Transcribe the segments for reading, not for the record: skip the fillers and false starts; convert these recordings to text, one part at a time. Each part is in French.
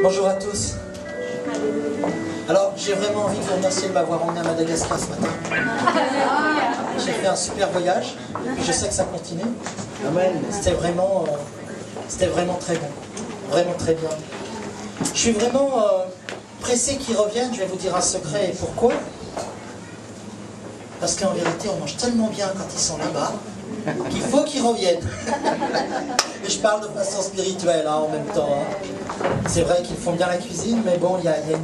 Bonjour à tous. Alors, j'ai vraiment envie de vous remercier de m'avoir emmené à Madagascar ce matin. J'ai fait un super voyage, et je sais que ça continue. C'était vraiment très bon, vraiment très bien. Je suis vraiment pressé qu'ils reviennent, je vais vous dire un secret, et pourquoi? Parce qu'en vérité, on mange tellement bien quand ils sont là-bas, qu'il faut qu'ils reviennent. Et je parle de façon spirituelle en même temps. C'est vrai qu'ils font bien la cuisine, mais bon, il y a une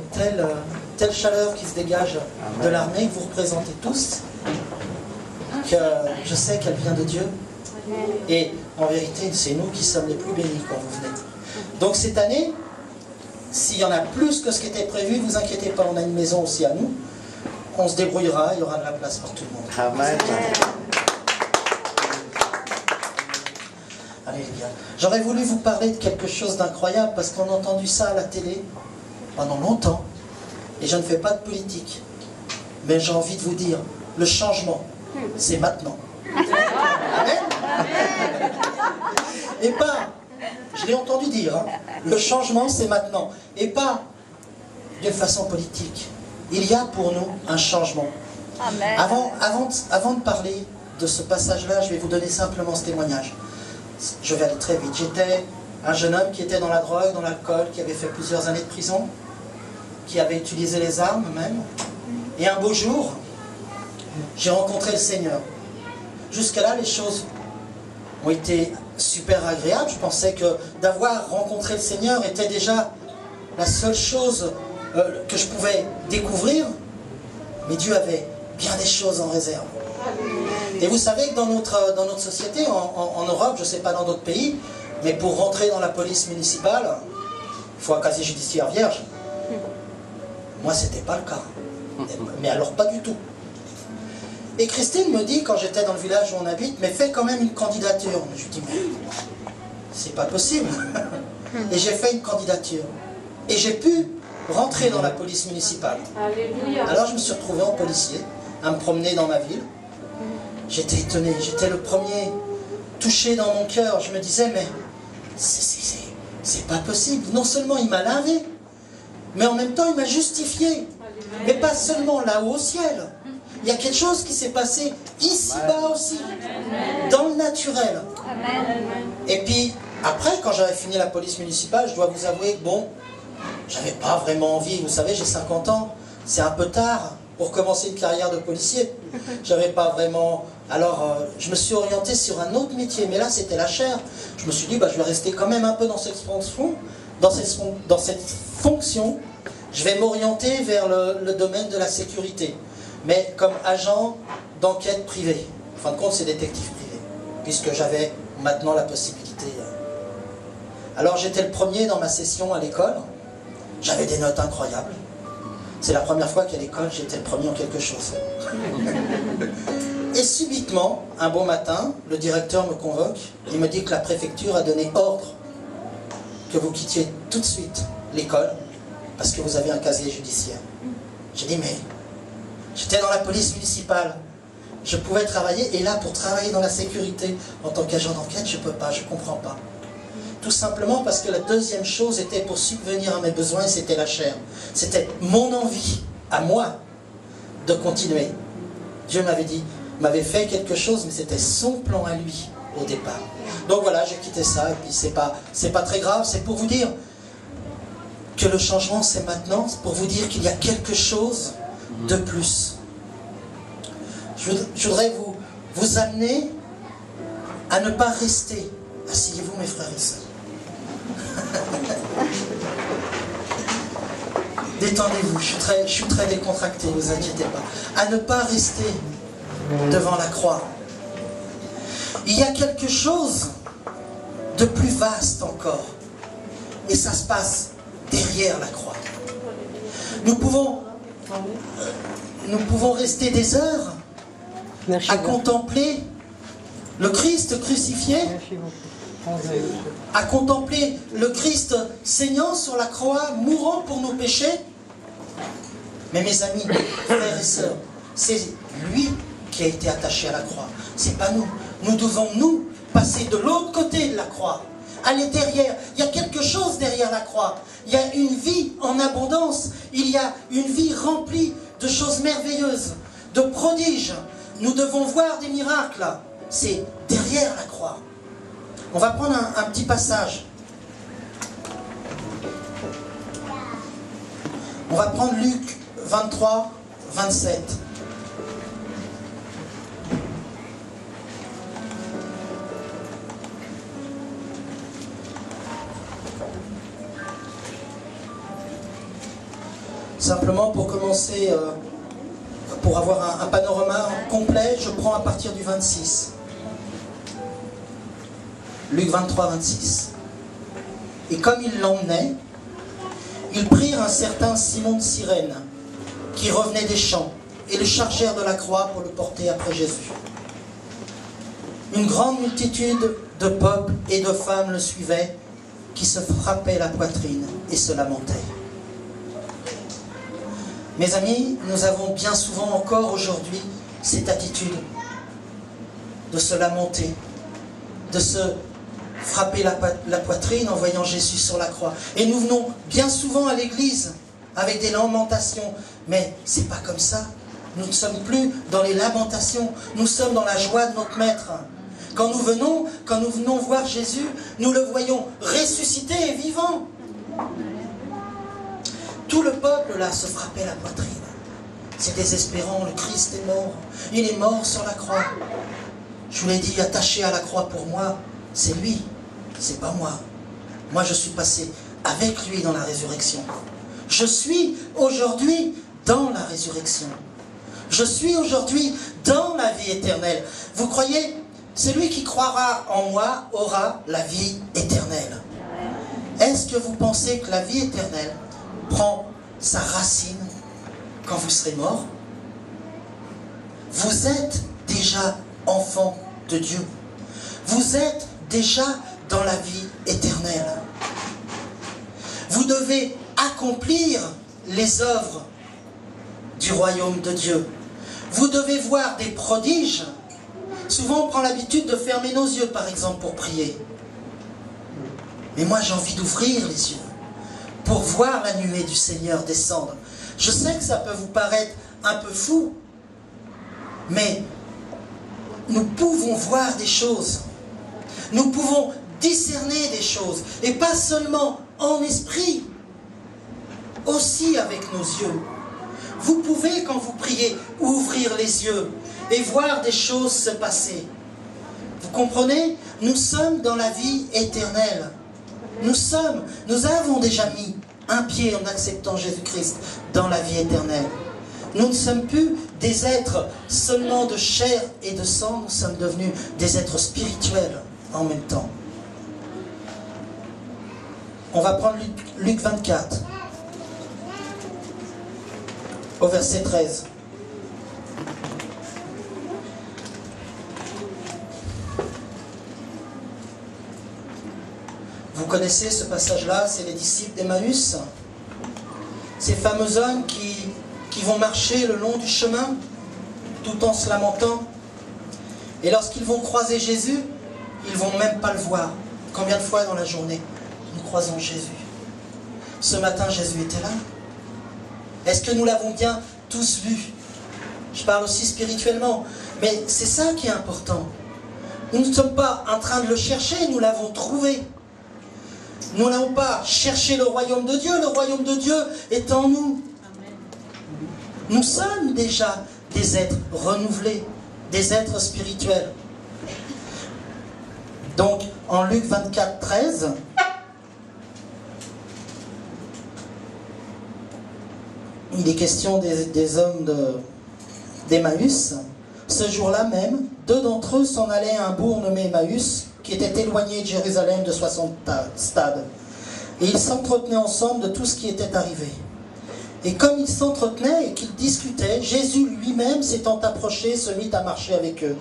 telle chaleur qui se dégage de l'armée que vous représentez tous, que je sais qu'elle vient de Dieu. Et en vérité, c'est nous qui sommes les plus bénis quand vous venez. Donc cette année, s'il y en a plus que ce qui était prévu, ne vous inquiétez pas, on a une maison aussi à nous. On se débrouillera, il y aura de la place pour tout le monde. Amen. Allez les gars, j'aurais voulu vous parler de quelque chose d'incroyable parce qu'on a entendu ça à la télé pendant longtemps et je ne fais pas de politique. Mais j'ai envie de vous dire, le changement, c'est maintenant. Amen. Et pas, je l'ai entendu dire, hein, le changement c'est maintenant. Et pas d'une façon politique. Il y a pour nous un changement. Amen. Avant de parler de ce passage-là, je vais vous donner simplement ce témoignage. Je vais aller très vite. J'étais un jeune homme qui était dans la drogue, dans l'alcool, qui avait fait plusieurs années de prison, qui avait utilisé les armes même. Et un beau jour, j'ai rencontré le Seigneur. Jusqu'à là, les choses ont été super agréables. Je pensais que d'avoir rencontré le Seigneur était déjà la seule chose que je pouvais découvrir. Mais Dieu avait bien des choses en réserve. Et vous savez que dans notre société, en Europe, je ne sais pas dans d'autres pays, mais pour rentrer dans la police municipale, il faut un casier judiciaire vierge. Moi, ce n'était pas le cas. Mais alors pas du tout. Et Christine me dit, quand j'étais dans le village où on habite, mais fais quand même une candidature. Je lui dis, mais c'est pas possible. Et j'ai fait une candidature. Et j'ai pu rentrer dans la police municipale. Alléluia. Alors je me suis retrouvé en policier, à me promener dans ma ville. J'étais étonné, j'étais le premier touché dans mon cœur. Je me disais, mais c'est pas possible. Non seulement il m'a lavé, mais en même temps il m'a justifié. Mais pas seulement là-haut au ciel. Il y a quelque chose qui s'est passé ici-bas aussi, dans le naturel. Et puis, après, quand j'avais fini la police municipale, je dois vous avouer que bon, j'avais pas vraiment envie. Vous savez, j'ai 50 ans, c'est un peu tard pour commencer une carrière de policier. J'avais pas vraiment... Alors, je me suis orienté sur un autre métier, mais là, c'était la chair. Je me suis dit, bah, je vais rester quand même un peu dans cette fonction. Je vais m'orienter vers le domaine de la sécurité, mais comme agent d'enquête privée. En fin de compte, c'est détective privé, puisque j'avais maintenant la possibilité. Alors, j'étais le premier dans ma session à l'école. J'avais des notes incroyables. C'est la première fois qu'à l'école, j'étais le premier en quelque chose. Et subitement, un bon matin, le directeur me convoque. Il me dit que la préfecture a donné ordre que vous quittiez tout de suite l'école parce que vous avez un casier judiciaire. J'ai dit, mais j'étais dans la police municipale. Je pouvais travailler, et là, pour travailler dans la sécurité, en tant qu'agent d'enquête, je ne peux pas, je ne comprends pas. Tout simplement parce que la deuxième chose était pour subvenir à mes besoins, c'était la chair. C'était mon envie, à moi, de continuer. Dieu m'avait dit, m'avait fait quelque chose, mais c'était son plan à lui, au départ. Donc voilà, j'ai quitté ça, et puis c'est pas très grave, c'est pour vous dire que le changement, c'est maintenant, c'est pour vous dire qu'il y a quelque chose de plus. Je voudrais vous amener à ne pas rester. Asseyez-vous, mes frères et sœurs. Détendez-vous, je suis très décontracté, ne vous inquiétez pas. À ne pas rester devant la croix. Il y a quelque chose de plus vaste encore. Et ça se passe derrière la croix. Nous pouvons rester des heures à contempler le Christ crucifié, à contempler le Christ saignant sur la croix, mourant pour nos péchés. Mais mes amis, frères et sœurs, c'est lui qui a été attaché à la croix. C'est pas nous. Nous devons, nous, passer de l'autre côté de la croix, aller derrière. Il y a quelque chose derrière la croix. Il y a une vie en abondance. Il y a une vie remplie de choses merveilleuses, de prodiges. Nous devons voir des miracles. C'est derrière la croix. On va prendre un petit passage. On va prendre Luc 23, 27. Simplement pour commencer, pour avoir un panorama complet, je prends à partir du 26. Luc 23, 26. Et comme ils l'emmenaient, ils prirent un certain Simon de Cyrène, qui revenait des champs, et le chargèrent de la croix pour le porter après Jésus. Une grande multitude de peuple et de femmes le suivaient, qui se frappaient la poitrine et se lamentaient. Mes amis, nous avons bien souvent encore aujourd'hui cette attitude de se lamenter, de se frapper la poitrine en voyant Jésus sur la croix. Et nous venons bien souvent à l'église avec des lamentations, mais c'est pas comme ça. Nous ne sommes plus dans les lamentations, nous sommes dans la joie de notre Maître. Quand nous venons voir Jésus, nous le voyons ressuscité et vivant. Tout le peuple là se frappait la poitrine. C'est désespérant, le Christ est mort. Il est mort sur la croix. Je vous l'ai dit, attaché à la croix pour moi, c'est lui, c'est pas moi. Moi je suis passé avec lui dans la résurrection. Je suis aujourd'hui dans la résurrection. Je suis aujourd'hui dans la vie éternelle. Vous croyez? Celui qui croira en moi aura la vie éternelle. Est-ce que vous pensez que la vie éternelle prend sa racine quand vous serez mort? Vous êtes déjà enfant de Dieu. Vous êtes déjà dans la vie éternelle. Vous devez accomplir les œuvres du royaume de Dieu. Vous devez voir des prodiges. Souvent on prend l'habitude de fermer nos yeux par exemple pour prier. Mais moi j'ai envie d'ouvrir les yeux pour voir la nuée du Seigneur descendre. Je sais que ça peut vous paraître un peu fou, mais nous pouvons voir des choses. Nous pouvons discerner des choses. Et pas seulement en esprit, aussi avec nos yeux. Vous pouvez, quand vous priez, ouvrir les yeux et voir des choses se passer. Vous comprenez? Nous sommes dans la vie éternelle. Nous avons déjà mis un pied en acceptant Jésus-Christ dans la vie éternelle. Nous ne sommes plus des êtres seulement de chair et de sang, nous sommes devenus des êtres spirituels en même temps. On va prendre Luc 24, au verset 13. Vous connaissez ce passage-là, c'est les disciples d'Emmaüs. Ces fameux hommes qui vont marcher le long du chemin, tout en se lamentant. Et lorsqu'ils vont croiser Jésus, ils ne vont même pas le voir. Combien de fois dans la journée nous croisons Jésus? Ce matin, Jésus était là. Est-ce que nous l'avons bien tous vu? Je parle aussi spirituellement. Mais c'est ça qui est important. Nous ne sommes pas en train de le chercher, nous l'avons trouvé. Nous n'allons pas chercher le royaume de Dieu est en nous. Nous sommes déjà des êtres renouvelés, des êtres spirituels. Donc, en Luc 24, 13, il est question des hommes d'Emmaüs. Ce jour-là même, 2 d'entre eux s'en allaient à un bourg nommé Emmaüs, qui était éloigné de Jérusalem de 60 stades. Et ils s'entretenaient ensemble de tout ce qui était arrivé. Et comme ils s'entretenaient et qu'ils discutaient, Jésus lui-même s'étant approché, se mit à marcher avec eux.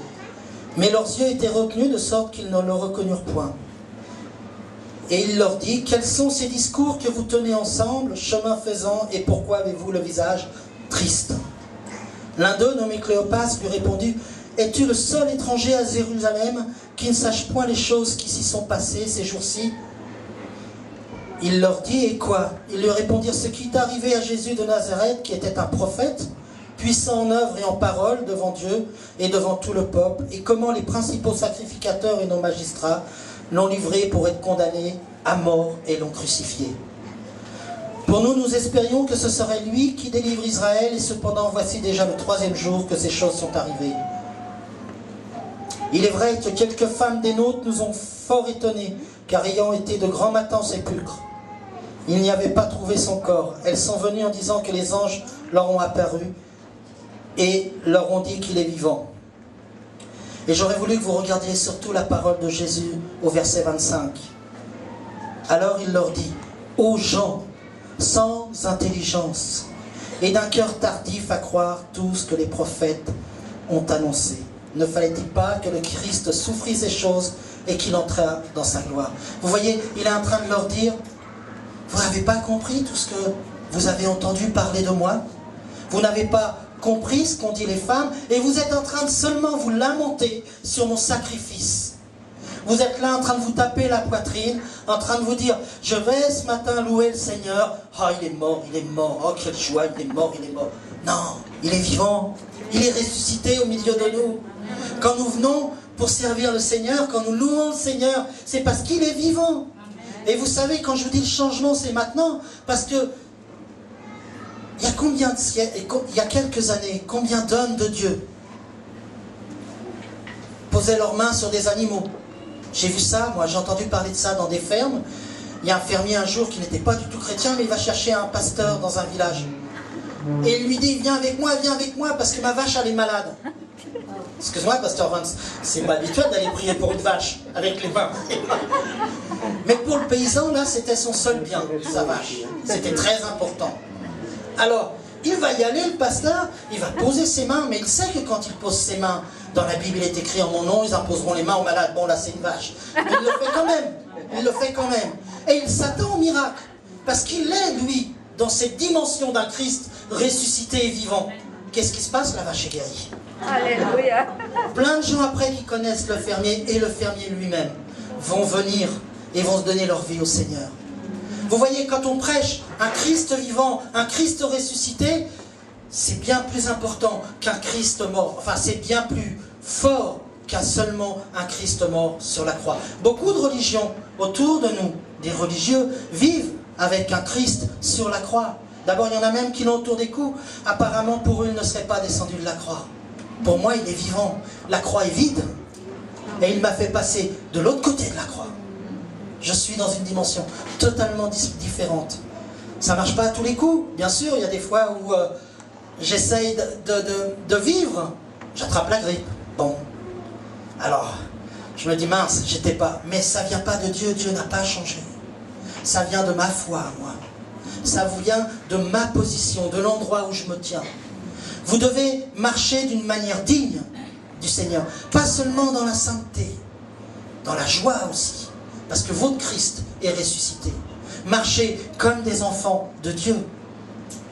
Mais leurs yeux étaient retenus de sorte qu'ils ne le reconnurent point. Et il leur dit, quels sont ces discours que vous tenez ensemble, chemin faisant, et pourquoi avez-vous le visage triste? L'un d'eux, nommé Cléopas, lui répondit, es-tu le seul étranger à Jérusalem qui ne sache point les choses qui s'y sont passées ces jours-ci? Il leur dit, et quoi? Ils lui répondirent, ce qui est arrivé à Jésus de Nazareth, qui était un prophète, puissant en œuvre et en parole devant Dieu et devant tout le peuple, et comment les principaux sacrificateurs et nos magistrats l'ont livré pour être condamné à mort et l'ont crucifié. Pour nous, nous espérions que ce serait lui qui délivre Israël, et cependant, voici déjà le 3e jour que ces choses sont arrivées. Il est vrai que quelques femmes des nôtres nous ont fort étonnés, car ayant été de grands matins au sépulcre, ils n'y avaient pas trouvé son corps. Elles sont venues en disant que les anges leur ont apparu et leur ont dit qu'il est vivant. Et j'aurais voulu que vous regardiez surtout la parole de Jésus au verset 25. Alors il leur dit, ô gens, sans intelligence et d'un cœur tardif à croire tout ce que les prophètes ont annoncé. Ne fallait-il pas que le Christ souffrit ces choses et qu'il entra dans sa gloire? Vous voyez, il est en train de leur dire, vous n'avez pas compris tout ce que vous avez entendu parler de moi? Vous n'avez pas compris ce qu'ont dit les femmes et vous êtes en train de seulement vous lamenter sur mon sacrifice. Vous êtes là en train de vous taper la poitrine, en train de vous dire, je vais ce matin louer le Seigneur. Ah, il est mort, oh quelle joie, il est mort. Non, il est vivant, il est ressuscité au milieu de nous. Quand nous venons pour servir le Seigneur, quand nous louons le Seigneur, c'est parce qu'il est vivant. Et vous savez, quand je vous dis le changement, c'est maintenant, parce que il y a combien de siècles, il y a quelques années, combien d'hommes de Dieu posaient leurs mains sur des animaux? J'ai vu ça, moi j'ai entendu parler de ça dans des fermes. Il y a un fermier un jour qui n'était pas du tout chrétien, mais il va chercher un pasteur dans un village. Et il lui dit, viens avec moi, parce que ma vache elle est malade. Excuse-moi, pasteur Vance, c'est pas habituel d'aller prier pour une vache avec les mains. Mais pour le paysan, là, c'était son seul bien, sa vache. C'était très important. Alors, il va y aller, le pasteur, il va poser ses mains, mais il sait que quand il pose ses mains, dans la Bible, il est écrit en mon nom, ils imposeront les mains aux malades. Bon, là, c'est une vache. Mais il le fait quand même. Et il s'attend au miracle, parce qu'il est, lui, dans cette dimension d'un Christ ressuscité et vivant. Qu'est-ce qui se passe? La vache est guérie. Alléluia. Plein de gens après qui connaissent le fermier et le fermier lui-même vont venir et vont se donner leur vie au Seigneur. Vous voyez, quand on prêche un Christ vivant, un Christ ressuscité, c'est bien plus important qu'un Christ mort. Enfin, c'est bien plus fort qu'un seulement un Christ mort sur la croix. Beaucoup de religions autour de nous, des religieux, vivent avec un Christ sur la croix. D'abord, il y en a même qui l'ont autour des cous. Apparemment, pour eux, il ne serait pas descendu de la croix. Pour moi, il est vivant. La croix est vide. Et il m'a fait passer de l'autre côté de la croix. Je suis dans une dimension totalement différente. Ça ne marche pas à tous les coups. Bien sûr, il y a des fois où j'essaye de vivre. J'attrape la grippe. Bon. Alors, je me dis, mince, j'étais pas. Mais ça ne vient pas de Dieu. Dieu n'a pas changé. Ça vient de ma foi, moi. Ça vient de ma position, de l'endroit où je me tiens. Vous devez marcher d'une manière digne du Seigneur. Pas seulement dans la sainteté, dans la joie aussi. Parce que votre Christ est ressuscité. Marchez comme des enfants de Dieu,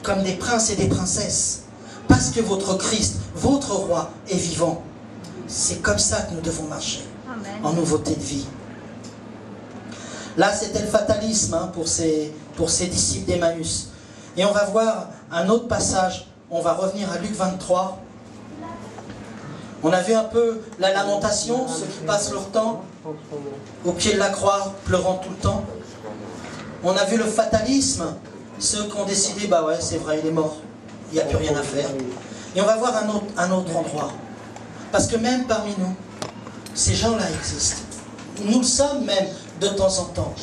comme des princes et des princesses. Parce que votre Christ, votre roi, est vivant. C'est comme ça que nous devons marcher. Amen. En nouveauté de vie. Là, c'était le fatalisme pour ces disciples d'Emmaüs. Et on va voir un autre passage. On va revenir à Luc 23. On a vu un peu la lamentation, ceux qui passent leur temps au pied de la croix, pleurant tout le temps. On a vu le fatalisme, ceux qui ont décidé, bah ouais, c'est vrai, il est mort. Il n'y a plus rien à faire. Et on va voir un autre endroit. Parce que même parmi nous, ces gens-là existent. Nous le sommes même de temps en temps.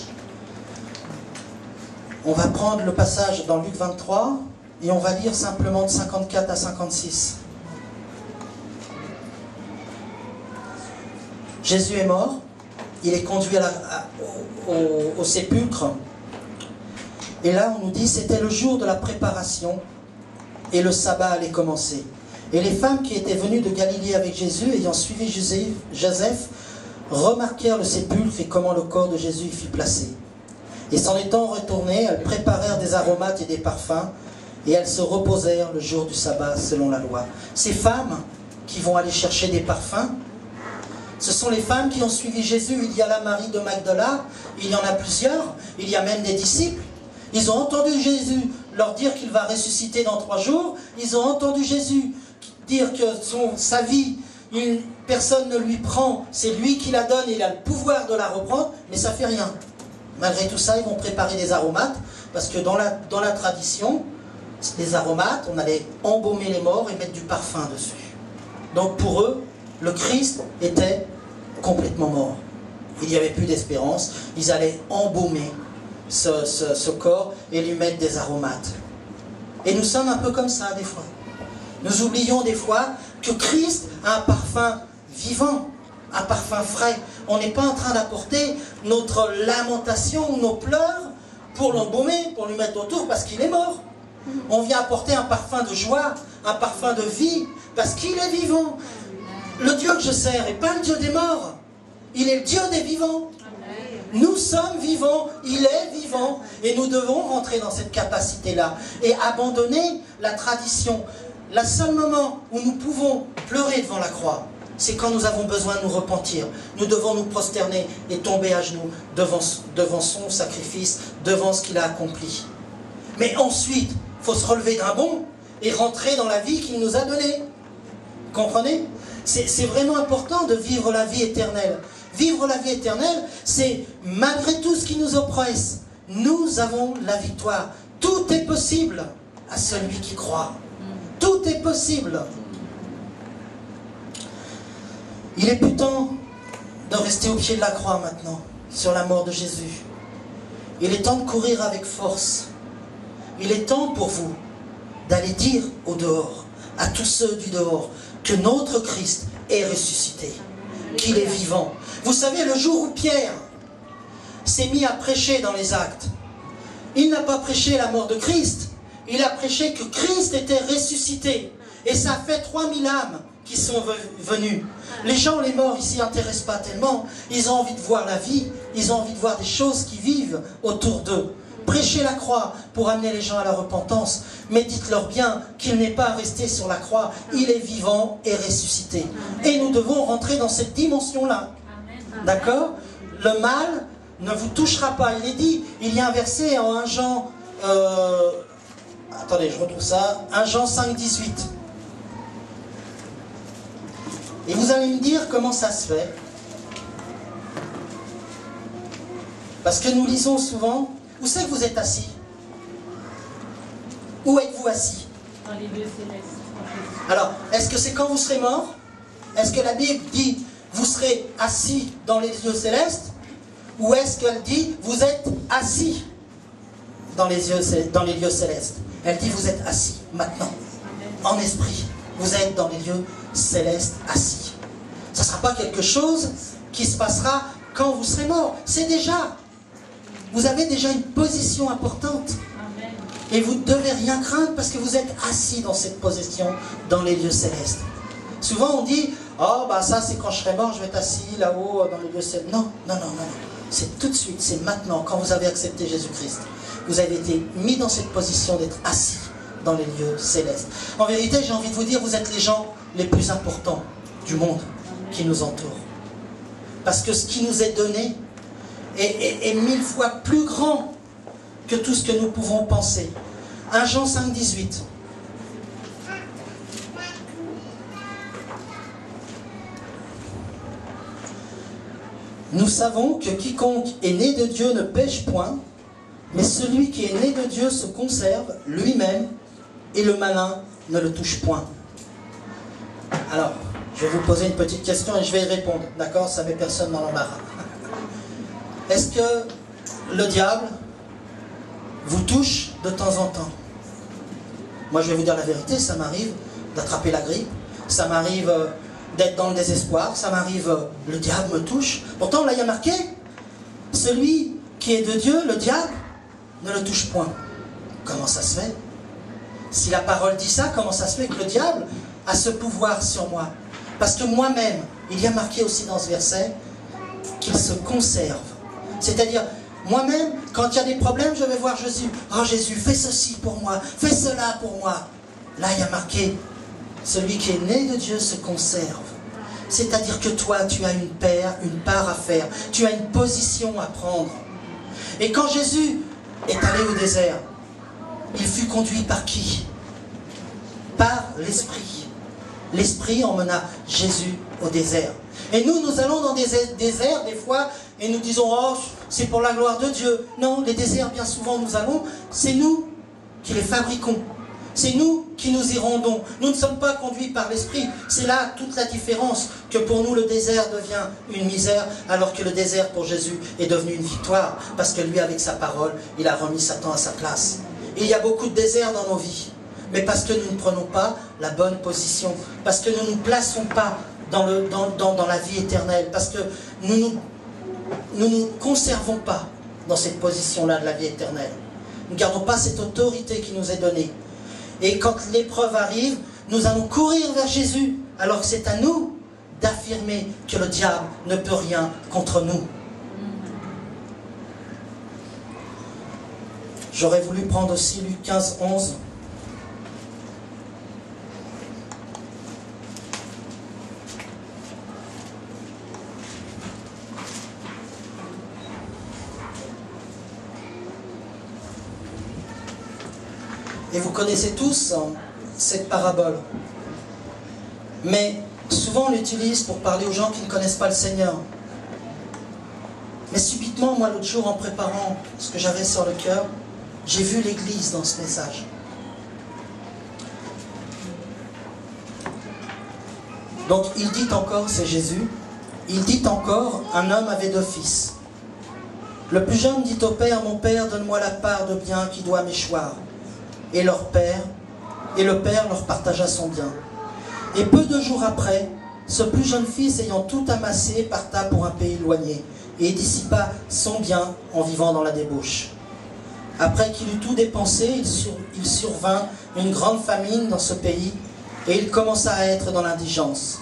On va prendre le passage dans Luc 23 et on va lire simplement de 54 à 56. Jésus est mort, il est conduit au sépulcre. Et là, on nous dit, c'était le jour de la préparation et le sabbat allait commencer. Et les femmes qui étaient venues de Galilée avec Jésus, ayant suivi Joseph, remarquèrent le sépulcre et comment le corps de Jésus y fut placé. Et s'en étant retournées, elles préparèrent des aromates et des parfums, et elles se reposèrent le jour du sabbat selon la loi. Ces femmes qui vont aller chercher des parfums. Ce sont les femmes qui ont suivi Jésus. Il y a la Marie de Magdala, il y en a plusieurs, il y a même des disciples. Ils ont entendu Jésus leur dire qu'il va ressusciter dans 3 jours. Ils ont entendu Jésus dire que sa vie, personne ne lui prend, c'est lui qui la donne, il a le pouvoir de la reprendre, mais ça ne fait rien. Malgré tout ça, ils vont préparer des aromates, parce que dans la tradition, les aromates, on allait embaumer les morts et mettre du parfum dessus. Donc pour eux, le Christ était complètement mort. Il n'y avait plus d'espérance. Ils allaient embaumer ce corps et lui mettre des aromates. Et nous sommes un peu comme ça des fois. Nous oublions des fois que Christ a un parfum vivant, un parfum frais. On n'est pas en train d'apporter notre lamentation ou nos pleurs pour l'embaumer, pour lui mettre autour parce qu'il est mort. On vient apporter un parfum de joie, un parfum de vie, parce qu'il est vivant. Le Dieu que je sers n'est pas le Dieu des morts. Il est le Dieu des vivants. Nous sommes vivants, il est vivant. Et nous devons rentrer dans cette capacité-là. Et abandonner la tradition. Le seul moment où nous pouvons pleurer devant la croix, c'est quand nous avons besoin de nous repentir. Nous devons nous prosterner et tomber à genoux devant son sacrifice, devant ce qu'il a accompli. Mais ensuite, il faut se relever d'un bond et rentrer dans la vie qu'il nous a donnée. Comprenez ? C'est vraiment important de vivre la vie éternelle. Vivre la vie éternelle, c'est malgré tout ce qui nous oppresse, nous avons la victoire. Tout est possible à celui qui croit. Tout est possible. Il est plus temps de rester au pied de la croix maintenant, sur la mort de Jésus. Il est temps de courir avec force. Il est temps pour vous d'aller dire au dehors, à tous ceux du dehors, que notre Christ est ressuscité, qu'il est vivant. Vous savez, le jour où Pierre s'est mis à prêcher dans les Actes, il n'a pas prêché la mort de Christ, il a prêché que Christ était ressuscité. Et ça fait 3000 âmes qui sont venues. Les gens, les morts, ils ne s'y intéressent pas tellement. Ils ont envie de voir la vie, ils ont envie de voir des choses qui vivent autour d'eux. Prêchez la croix pour amener les gens à la repentance. Mais dites-leur bien qu'il n'est pas resté sur la croix. Il est vivant et ressuscité. Et nous devons rentrer dans cette dimension-là. D'accord? Le mal ne vous touchera pas. Il est dit, il y a un verset en 1 Jean... attendez, je retrouve ça. 1 Jean 5, 18. Et vous allez me dire comment ça se fait. Parce que nous lisons souvent... Où c'est que vous êtes assis? Où êtes-vous assis? Dans les lieux célestes. Alors, est-ce que c'est quand vous serez mort? Est-ce que la Bible dit vous serez assis dans les lieux célestes? Ou est-ce qu'elle dit vous êtes assis dans les lieux célestes? Elle dit vous êtes assis maintenant, en esprit. Vous êtes dans les lieux célestes assis. Ça ne sera pas quelque chose qui se passera quand vous serez mort. C'est déjà... Vous avez déjà une position importante. Amen. Et vous ne devez rien craindre parce que vous êtes assis dans cette position dans les lieux célestes. Souvent on dit, oh bah ça c'est quand je serai mort, je vais être assis là-haut dans les lieux célestes. Non, non, non, non, non. C'est tout de suite, c'est maintenant, quand vous avez accepté Jésus-Christ. Vous avez été mis dans cette position d'être assis dans les lieux célestes. En vérité, j'ai envie de vous dire, vous êtes les gens les plus importants du monde qui nous entourent. Parce que ce qui nous est donné est 1000 fois plus grand que tout ce que nous pouvons penser. 1 Jean 5, 18. Nous savons que quiconque est né de Dieu ne pêche point, mais celui qui est né de Dieu se conserve lui-même, et le malin ne le touche point. Alors, je vais vous poser une petite question et je vais y répondre. D'accord? Ça met personne dans l'embarras. Est-ce que le diable vous touche de temps en temps? Moi, je vais vous dire la vérité, ça m'arrive d'attraper la grippe, ça m'arrive d'être dans le désespoir, ça m'arrive, le diable me touche. Pourtant, là, il y a marqué, celui qui est de Dieu, le diable, ne le touche point. Comment ça se fait? Si la parole dit ça, comment ça se fait que le diable a ce pouvoir sur moi? Parce que moi-même, il y a marqué aussi dans ce verset, qu'il se conserve. C'est-à-dire, moi-même, quand il y a des problèmes, je vais voir Jésus. Oh Jésus, fais ceci pour moi, fais cela pour moi. Là, il y a marqué, celui qui est né de Dieu se conserve. C'est-à-dire que toi, tu as une part à faire. Tu as une position à prendre. Et quand Jésus est allé au désert, il fut conduit par qui? Par l'Esprit. L'Esprit emmena Jésus au désert. Et nous allons dans des déserts des fois et nous disons, oh, c'est pour la gloire de Dieu. Non, les déserts, bien souvent, nous allons, c'est nous qui les fabriquons. C'est nous qui nous y rendons. Nous ne sommes pas conduits par l'Esprit. C'est là toute la différence, que pour nous le désert devient une misère, alors que le désert pour Jésus est devenu une victoire. Parce que lui, avec sa parole, il a remis Satan à sa place. Il y a beaucoup de déserts dans nos vies. Mais parce que nous ne prenons pas la bonne position. Parce que nous ne nous plaçons pas dans la vie éternelle. Parce que nous nous conservons pas dans cette position-là de la vie éternelle. Nous ne gardons pas cette autorité qui nous est donnée. Et quand l'épreuve arrive, nous allons courir vers Jésus, alors que c'est à nous d'affirmer que le diable ne peut rien contre nous. J'aurais voulu prendre aussi Luc 15, 11. Et vous connaissez tous cette parabole. Mais souvent on l'utilise pour parler aux gens qui ne connaissent pas le Seigneur. Mais subitement, moi l'autre jour en préparant ce que j'avais sur le cœur, j'ai vu l'Église dans ce message. Donc il dit encore, c'est Jésus, il dit encore, un homme avait 2 fils. Le plus jeune dit au père, mon père, donne-moi la part de bien qui doit m'échoir. Et le père leur partagea son bien. Et peu de jours après, ce plus jeune fils ayant tout amassé, parta pour un pays éloigné, et dissipa son bien en vivant dans la débauche. Après qu'il eut tout dépensé, il survint une grande famine dans ce pays, et il commença à être dans l'indigence.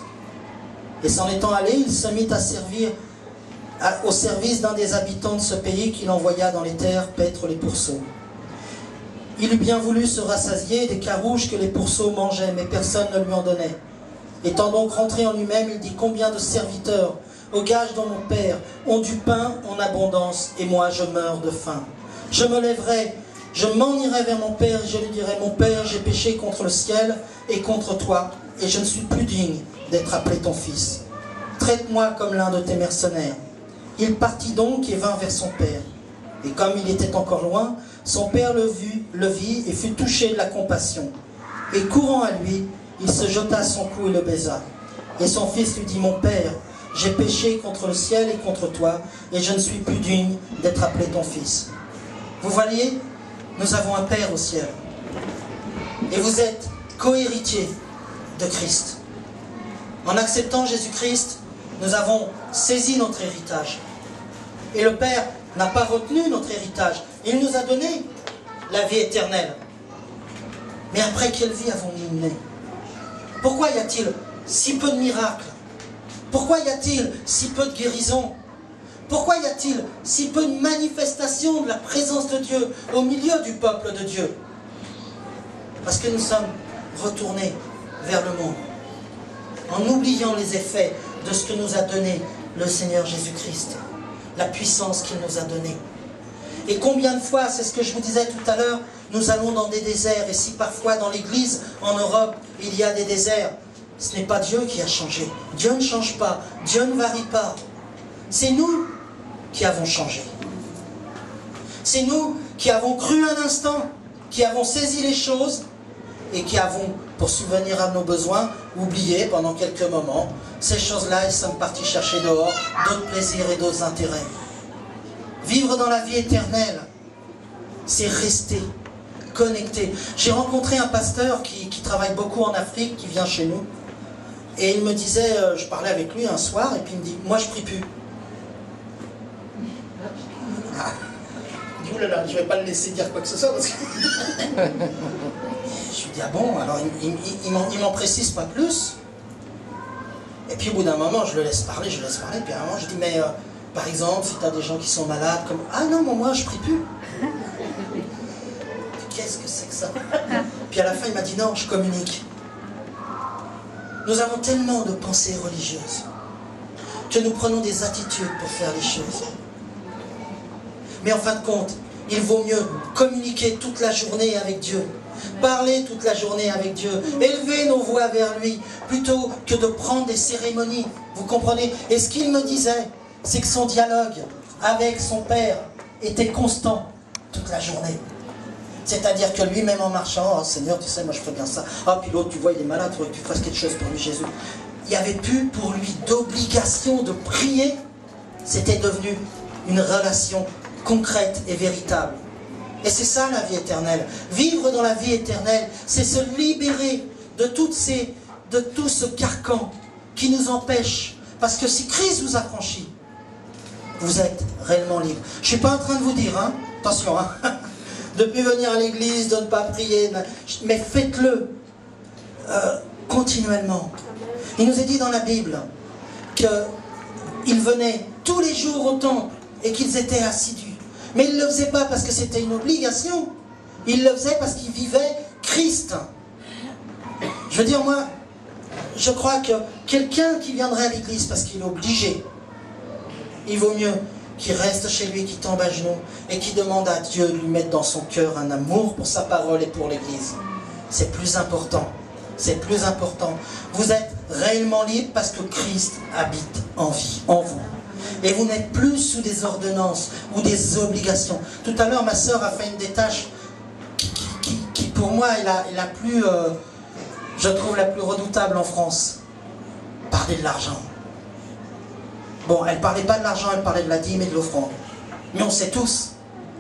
Et s'en étant allé, il se mit à servir au service d'un des habitants de ce pays qu'il envoya dans les terres paître les pourceaux. Il eût bien voulu se rassasier des carouges que les pourceaux mangeaient, mais personne ne lui en donnait. Étant donc rentré en lui-même, il dit, combien de serviteurs, au gage dans mon père, ont du pain en abondance, et moi je meurs de faim. Je me lèverai, je m'en irai vers mon père, et je lui dirai, mon père, j'ai péché contre le ciel et contre toi, et je ne suis plus digne d'être appelé ton fils. Traite-moi comme l'un de tes mercenaires. Il partit donc et vint vers son père. Et comme il était encore loin, son père le vit et fut touché de la compassion. Et courant à lui, il se jeta à son cou et le baisa. Et son fils lui dit, mon père, j'ai péché contre le ciel et contre toi, et je ne suis plus digne d'être appelé ton fils. Vous voyez, nous avons un Père au ciel. Et vous êtes co-héritiers de Christ. En acceptant Jésus-Christ, nous avons saisi notre héritage. Et le Père n'a pas retenu notre héritage. Il nous a donné la vie éternelle. Mais après, quelle vie avons-nous menée? Pourquoi y a-t-il si peu de miracles? Pourquoi y a-t-il si peu de guérisons? Pourquoi y a-t-il si peu de manifestations de la présence de Dieu au milieu du peuple de Dieu? Parce que nous sommes retournés vers le monde, en oubliant les effets de ce que nous a donné le Seigneur Jésus-Christ, la puissance qu'il nous a donnée. Et combien de fois, c'est ce que je vous disais tout à l'heure, nous allons dans des déserts, et si parfois dans l'Église, en Europe, il y a des déserts, ce n'est pas Dieu qui a changé. Dieu ne change pas, Dieu ne varie pas. C'est nous qui avons changé. C'est nous qui avons cru un instant, qui avons saisi les choses, et qui avons, pour subvenir à nos besoins, oublié pendant quelques moments ces choses-là et sommes partis chercher dehors d'autres plaisirs et d'autres intérêts. Vivre dans la vie éternelle, c'est rester connecté. J'ai rencontré un pasteur qui travaille beaucoup en Afrique, qui vient chez nous, et il me disait, je parlais avec lui un soir, et puis il me dit, moi je prie plus. Ah. Je dis, oulala, je ne vais pas le laisser dire quoi que ce soit, parce que... Je lui dis, ah bon, alors il m'en précise pas plus. Et puis au bout d'un moment, je le laisse parler, puis à un moment je dis, mais par exemple, si tu as des gens qui sont malades, comme, ah non, moi je prie plus. Qu'est-ce que c'est que ça? Puis à la fin, il m'a dit, non, je communique. Nous avons tellement de pensées religieuses que nous prenons des attitudes pour faire les choses. Mais en fin de compte, il vaut mieux communiquer toute la journée avec Dieu, parler toute la journée avec Dieu, élever nos voix vers lui, plutôt que de prendre des cérémonies. Vous comprenez? Et ce qu'il me disait, c'est que son dialogue avec son Père était constant toute la journée. C'est-à-dire que lui-même en marchant, oh Seigneur, tu sais, moi je ferais bien ça. Ah, puis l'autre, tu vois, il est malade, il faudrait que tu fasses quelque chose pour lui, Jésus. Il n'y avait plus pour lui d'obligation de prier. C'était devenu une relation concrète et véritable. Et c'est ça la vie éternelle. Vivre dans la vie éternelle, c'est se libérer de tout ce carcan qui nous empêche. Parce que si Christ vous a franchi, vous êtes réellement libre. Je ne suis pas en train de vous dire, hein, attention, hein, de ne plus venir à l'église, de ne pas prier, mais faites-le continuellement. Il nous est dit dans la Bible qu'ils venaient tous les jours au temple et qu'ils étaient assidus. Mais ils ne le faisaient pas parce que c'était une obligation. Ils le faisaient parce qu'ils vivaient Christ. Je veux dire, moi, je crois que quelqu'un qui viendrait à l'église parce qu'il est obligé, il vaut mieux qu'il reste chez lui, qu'il tombe à genoux et qu'il demande à Dieu de lui mettre dans son cœur un amour pour sa parole et pour l'église. C'est plus important. C'est plus important. Vous êtes réellement libre parce que Christ habite en vous. Et vous n'êtes plus sous des ordonnances ou des obligations. Tout à l'heure, ma sœur a fait une des tâches qui pour moi, est la plus, je trouve la plus redoutable en France. Parler de l'argent. Bon, elle ne parlait pas de l'argent, elle parlait de la dîme et de l'offrande. Mais on sait tous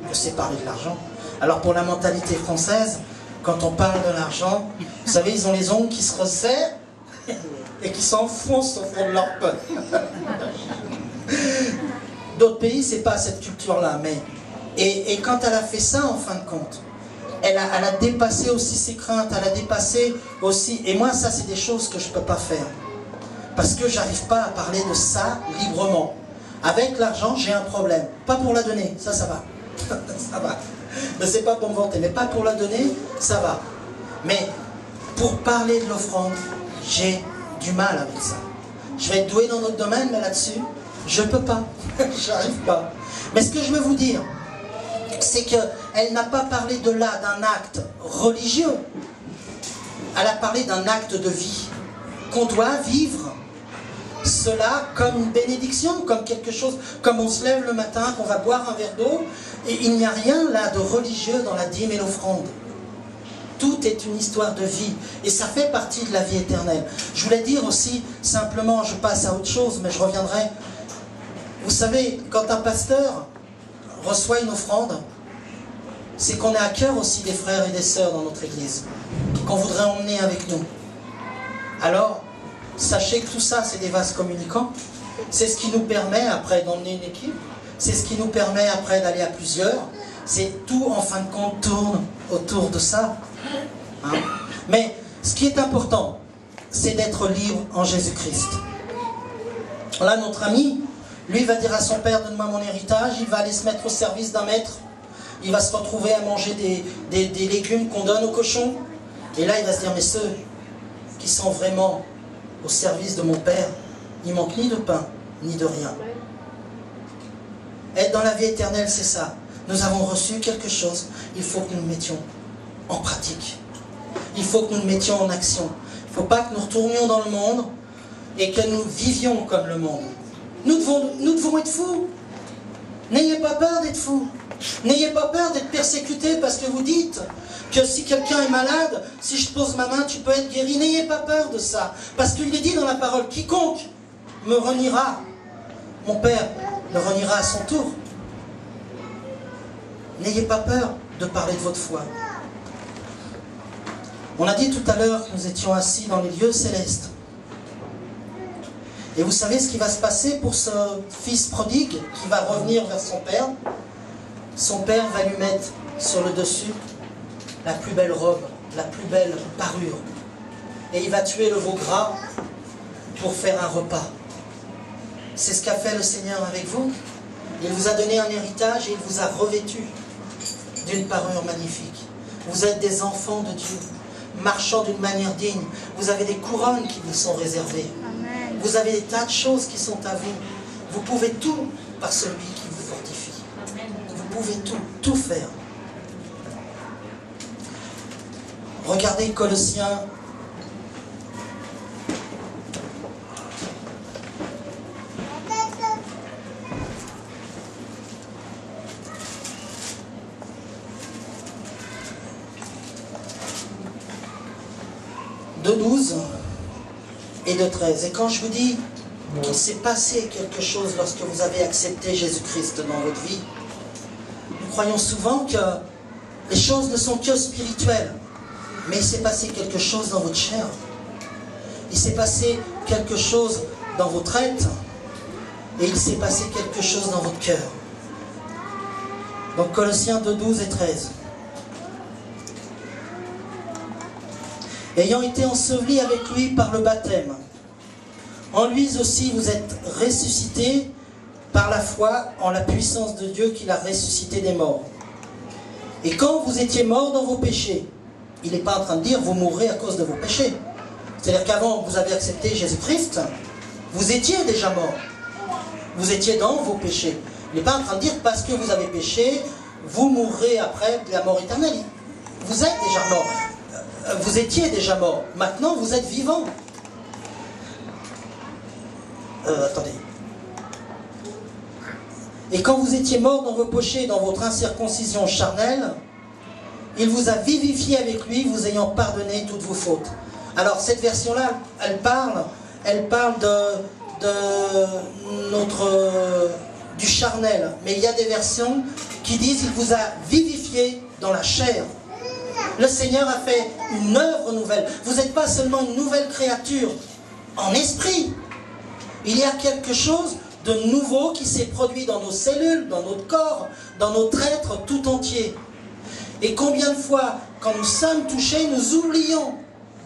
que c'est parler de l'argent. Alors pour la mentalité française, quand on parle de l'argent, vous savez, ils ont les ongles qui se resserrent et qui s'enfoncent au fond de leur peau. D'autres pays, c'est pas cette culture-là, mais... Et quand elle a fait ça, en fin de compte, elle a dépassé aussi ses craintes, elle a dépassé aussi... Et moi, ça, c'est des choses que je ne peux pas faire. Parce que j'arrive pas à parler de ça librement. Avec l'argent, j'ai un problème. Pas pour la donner, ça va. Ça va. Mais c'est pas pour me vanter, mais pas pour la donner, ça va. Mais pour parler de l'offrande, j'ai du mal avec ça. Je vais être doué dans notre domaine, mais là-dessus, je peux pas. J'arrive pas. Mais ce que je veux vous dire, c'est qu'elle n'a pas parlé de là, d'un acte religieux. Elle a parlé d'un acte de vie. Qu'on doit vivre cela comme une bénédiction, comme quelque chose, comme on se lève le matin, qu'on va boire un verre d'eau, et il n'y a rien là de religieux dans la dîme et l'offrande. Tout est une histoire de vie, et ça fait partie de la vie éternelle. Je voulais dire aussi, simplement, je passe à autre chose, mais je reviendrai. Vous savez, quand un pasteur reçoit une offrande, c'est qu'on est à cœur aussi des frères et des sœurs dans notre église, qu'on voudrait emmener avec nous. Alors, sachez que tout ça, c'est des vases communicants. C'est ce qui nous permet après d'emmener une équipe. C'est ce qui nous permet après d'aller à plusieurs. C'est tout, en fin de compte, tourne autour de ça. Hein? Mais ce qui est important, c'est d'être libre en Jésus-Christ. Là, notre ami, lui, va dire à son père, donne-moi mon héritage. Il va aller se mettre au service d'un maître. Il va se retrouver à manger des légumes qu'on donne aux cochons. Et là, il va se dire, mais ceux qui sont vraiment au service de mon Père, il ne manque ni de pain, ni de rien. Être dans la vie éternelle, c'est ça. Nous avons reçu quelque chose, il faut que nous le mettions en pratique. Il faut que nous le mettions en action. Il ne faut pas que nous retournions dans le monde et que nous vivions comme le monde. Nous devons être fous. N'ayez pas peur d'être fous. N'ayez pas peur d'être persécutés parce que vous dites que si quelqu'un est malade, si je pose ma main, tu peux être guéri. N'ayez pas peur de ça. Parce qu'il est dit dans la parole, quiconque me reniera, mon Père le reniera à son tour. N'ayez pas peur de parler de votre foi. On a dit tout à l'heure que nous étions assis dans les lieux célestes. Et vous savez ce qui va se passer pour ce fils prodigue qui va revenir vers son père? Son père va lui mettre sur le dessus la plus belle robe, la plus belle parure. Et il va tuer le veau gras pour faire un repas. C'est ce qu'a fait le Seigneur avec vous. Il vous a donné un héritage et il vous a revêtu d'une parure magnifique. Vous êtes des enfants de Dieu. marchant d'une manière digne. Vous avez des couronnes qui vous sont réservées. Amen. Vous avez des tas de choses qui sont à vous. Vous pouvez tout par celui qui vous fortifie. Amen. Vous pouvez tout faire. Regardez Colossiens. De 12 et de 13. Et quand je vous dis qu'il s'est passé quelque chose lorsque vous avez accepté Jésus-Christ dans votre vie, nous croyons souvent que les choses ne sont que spirituelles. Mais il s'est passé quelque chose dans votre chair. Il s'est passé quelque chose dans votre être. Et il s'est passé quelque chose dans votre cœur. Donc Colossiens 2, 12 et 13. Ayant été ensevelis avec lui par le baptême, en lui aussi vous êtes ressuscités par la foi en la puissance de Dieu qui l'a ressuscité des morts. Et quand vous étiez morts dans vos péchés, il n'est pas en train de dire vous mourrez à cause de vos péchés. C'est-à-dire qu'avant vous avez accepté Jésus-Christ, vous étiez déjà morts. Vous étiez dans vos péchés. Il n'est pas en train de dire parce que vous avez péché, vous mourrez après de la mort éternelle. Vous êtes déjà morts. Vous étiez déjà mort. Maintenant, vous êtes vivant. Attendez. Et quand vous étiez mort dans vos péchés, dans votre incirconcision charnelle, il vous a vivifié avec lui, vous ayant pardonné toutes vos fautes. Alors, cette version-là, elle parle du charnel. Mais il y a des versions qui disent qu'il vous a vivifié dans la chair. Le Seigneur a fait une œuvre nouvelle. Vous n'êtes pas seulement une nouvelle créature en esprit. Il y a quelque chose de nouveau qui s'est produit dans nos cellules, dans notre corps, dans notre être tout entier. Et combien de fois, quand nous sommes touchés, nous oublions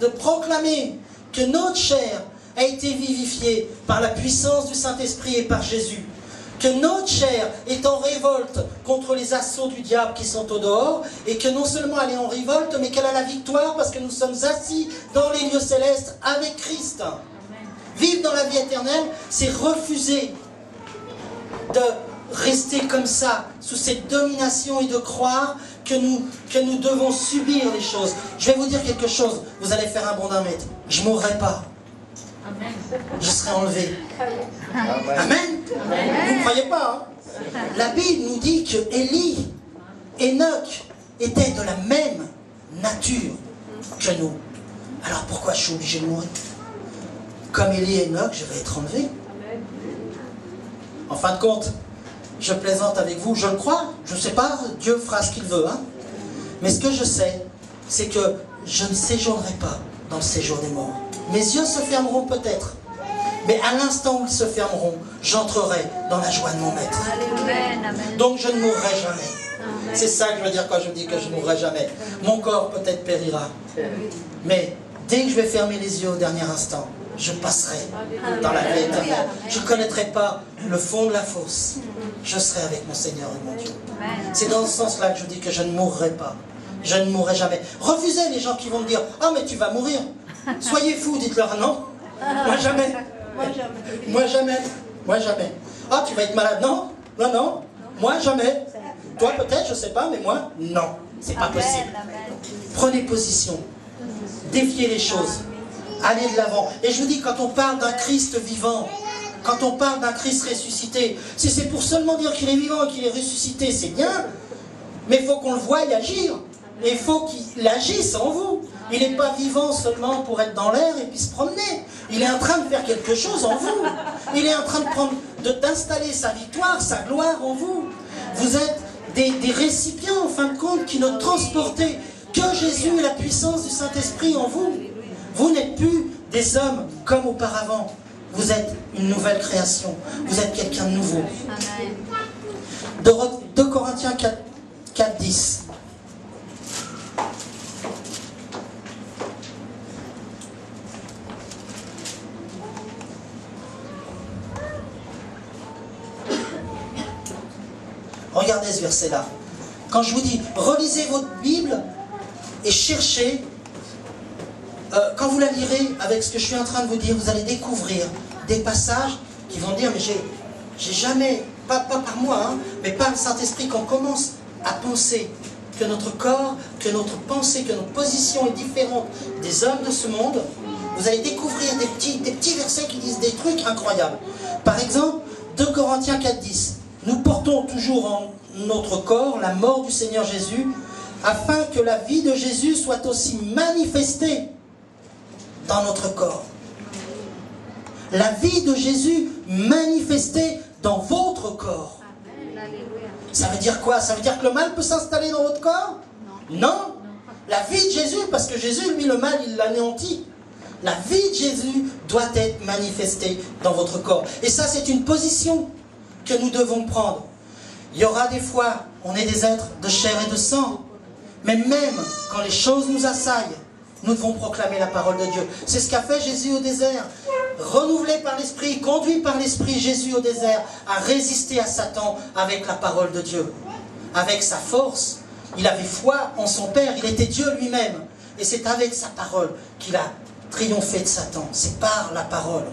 de proclamer que notre chair a été vivifiée par la puissance du Saint-Esprit et par Jésus. Que notre chair est en révolte contre les assauts du diable qui sont au dehors, et que non seulement elle est en révolte, mais qu'elle a la victoire parce que nous sommes assis dans les lieux célestes avec Christ. Amen. Vivre dans la vie éternelle, c'est refuser de rester comme ça, sous cette domination, et de croire que nous devons subir les choses. Je vais vous dire quelque chose, vous allez faire un bond d'un mètre. Je ne mourrai pas. Amen. Je serai enlevé. Amen. Amen. Vous ne croyez pas, hein? La Bible nous dit que Élie, Enoch étaient de la même nature que nous. Alors pourquoi je suis obligé de mourir? Comme Élie et Enoch, je vais être enlevé. En fin de compte, je plaisante avec vous, je le crois, je ne sais pas, Dieu fera ce qu'il veut. Hein? Mais ce que je sais, c'est que je ne séjournerai pas dans le séjour des morts. Mes yeux se fermeront peut-être, mais à l'instant où ils se fermeront, j'entrerai dans la joie de mon maître. Amen. Donc je ne mourrai jamais. C'est ça que je veux dire quand je dis que je ne mourrai jamais. Mon corps peut-être périra, mais dès que je vais fermer les yeux au dernier instant, je passerai dans la vie éternelle. Je ne connaîtrai pas le fond de la fosse. Je serai avec mon Seigneur et mon Dieu. C'est dans ce sens-là que je dis que je ne mourrai pas. Je ne mourrai jamais. Refusez les gens qui vont me dire « Ah, mais tu vas mourir !» Soyez fous, dites-leur non. Moi jamais. Moi jamais. Moi jamais. Ah, tu vas être malade. Non, non, non. Moi jamais. Toi peut-être, je ne sais pas, mais moi, non. C'est pas possible. Prenez position. Défiez les choses. Allez de l'avant. Et je vous dis, quand on parle d'un Christ vivant, quand on parle d'un Christ ressuscité, si c'est pour seulement dire qu'il est vivant et qu'il est ressuscité, c'est bien. Mais il faut qu'on le voie agir. Et il faut qu'il agisse en vous. Il n'est pas vivant seulement pour être dans l'air et puis se promener. Il est en train de faire quelque chose en vous. Il est en train d'installer sa victoire, sa gloire en vous. Vous êtes des récipients, en fin de compte, qui ne transportez que Jésus et la puissance du Saint-Esprit en vous. Vous n'êtes plus des hommes comme auparavant. Vous êtes une nouvelle création. Vous êtes quelqu'un de nouveau. 2 Corinthiens 4, 10. Regardez ce verset-là. Quand je vous dis, relisez votre Bible et cherchez quand vous la lirez avec ce que je suis en train de vous dire, vous allez découvrir des passages qui vont dire, mais j'ai jamais, pas par moi, hein, mais par le Saint-Esprit, qu'on commence à penser que notre corps, que notre pensée, que notre position est différente des hommes de ce monde, vous allez découvrir des petits versets qui disent des trucs incroyables. Par exemple, 2 Corinthiens 4,10. Nous portons toujours en notre corps la mort du Seigneur Jésus, afin que la vie de Jésus soit aussi manifestée dans notre corps. La vie de Jésus manifestée dans votre corps. Ça veut dire quoi? Ça veut dire que le mal peut s'installer dans votre corps? Non. La vie de Jésus, parce que Jésus, lui, le mal, il l'anéantit. La vie de Jésus doit être manifestée dans votre corps. Et ça, c'est une position que nous devons prendre. Il y aura des fois, on est des êtres de chair et de sang. Mais même quand les choses nous assaillent, nous devons proclamer la parole de Dieu. C'est ce qu'a fait Jésus au désert. Renouvelé par l'Esprit, conduit par l'Esprit, Jésus au désert a résisté à Satan avec la parole de Dieu. Avec sa force. Il avait foi en son Père, il était Dieu lui-même. Et c'est avec sa parole qu'il a triomphé de Satan. C'est par la parole.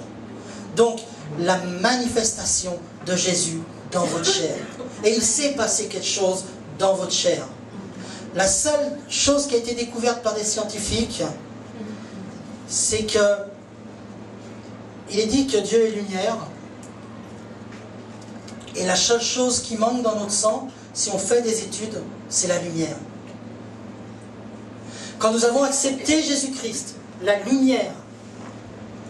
Donc, la manifestation de Jésus dans votre chair. Et il s'est passé quelque chose dans votre chair. La seule chose qui a été découverte par des scientifiques, c'est que il est dit que Dieu est lumière. Et la seule chose qui manque dans notre sang, si on fait des études, c'est la lumière. Quand nous avons accepté Jésus-Christ, la lumière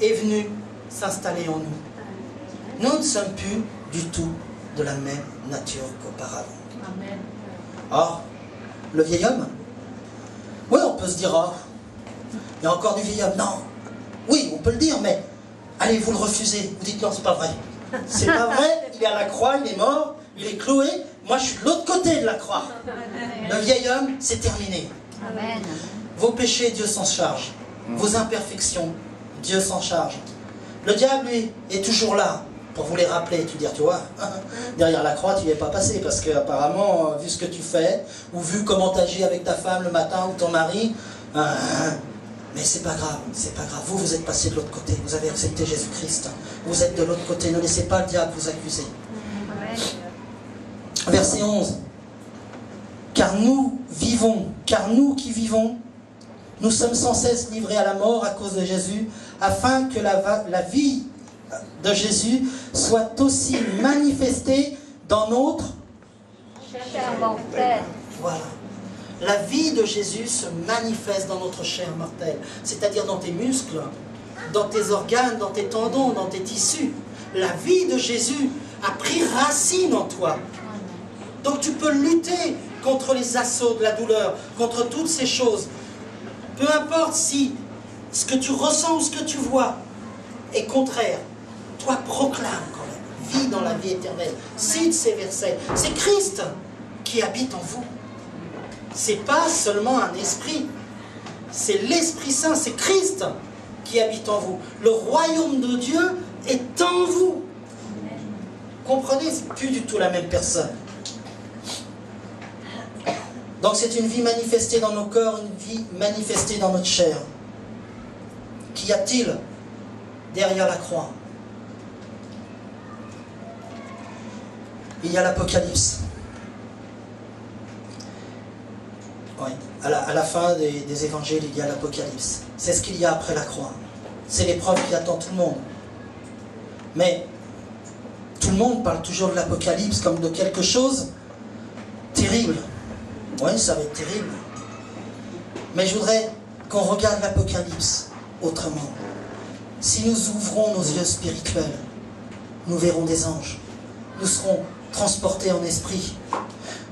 est venue s'installer en nous. Nous ne sommes plus du tout de la même nature qu'auparavant. Or, le vieil homme, oui, on peut se dire, oh, il y a encore du vieil homme. Non, oui, on peut le dire, mais allez, vous le refusez. Vous dites, non, c'est pas vrai. C'est pas vrai, il est à la croix, il est mort, il est cloué. Moi, je suis de l'autre côté de la croix. Le vieil homme, c'est terminé. Amen. Vos péchés, Dieu s'en charge. Vos imperfections, Dieu s'en charge. Le diable, lui, est toujours là pour vous les rappeler. Tu dis, tu vois, derrière la croix, tu n'y es pas passé parce qu'apparemment, vu ce que tu fais, ou vu comment tu agis avec ta femme le matin ou ton mari, mais c'est pas grave, c'est pas grave. Vous, vous êtes passé de l'autre côté. Vous avez accepté Jésus-Christ. Vous êtes de l'autre côté. Ne laissez pas le diable vous accuser. Verset 11. Car nous qui vivons, nous sommes sans cesse livrés à la mort à cause de Jésus, afin que la vie de Jésus soit aussi manifestée dans notre Chair mortelle. Voilà. La vie de Jésus se manifeste dans notre chair mortelle, c'est-à-dire dans tes muscles, dans tes organes, dans tes tendons, dans tes tissus. La vie de Jésus a pris racine en toi. Donc tu peux lutter contre les assauts de la douleur, contre toutes ces choses. Peu importe si ce que tu ressens ou ce que tu vois est contraire, toi proclame quand même. Vis dans la vie éternelle. Cite ces versets. C'est Christ qui habite en vous. C'est pas seulement un esprit. C'est l'Esprit Saint, c'est Christ qui habite en vous. Le royaume de Dieu est en vous. Comprenez, c'est plus du tout la même personne. Donc c'est une vie manifestée dans nos corps, une vie manifestée dans notre chair. Qu'y a-t-il derrière la croix? Il y a l'Apocalypse. Oui, à la fin des évangiles, il y a l'Apocalypse. C'est ce qu'il y a après la croix. C'est l'épreuve qui attend tout le monde. Mais tout le monde parle toujours de l'Apocalypse comme de quelque chose terrible. Oui, ça va être terrible. Mais je voudrais qu'on regarde l'Apocalypse autrement. Si nous ouvrons nos yeux spirituels, nous verrons des anges. Nous serons transportés en esprit.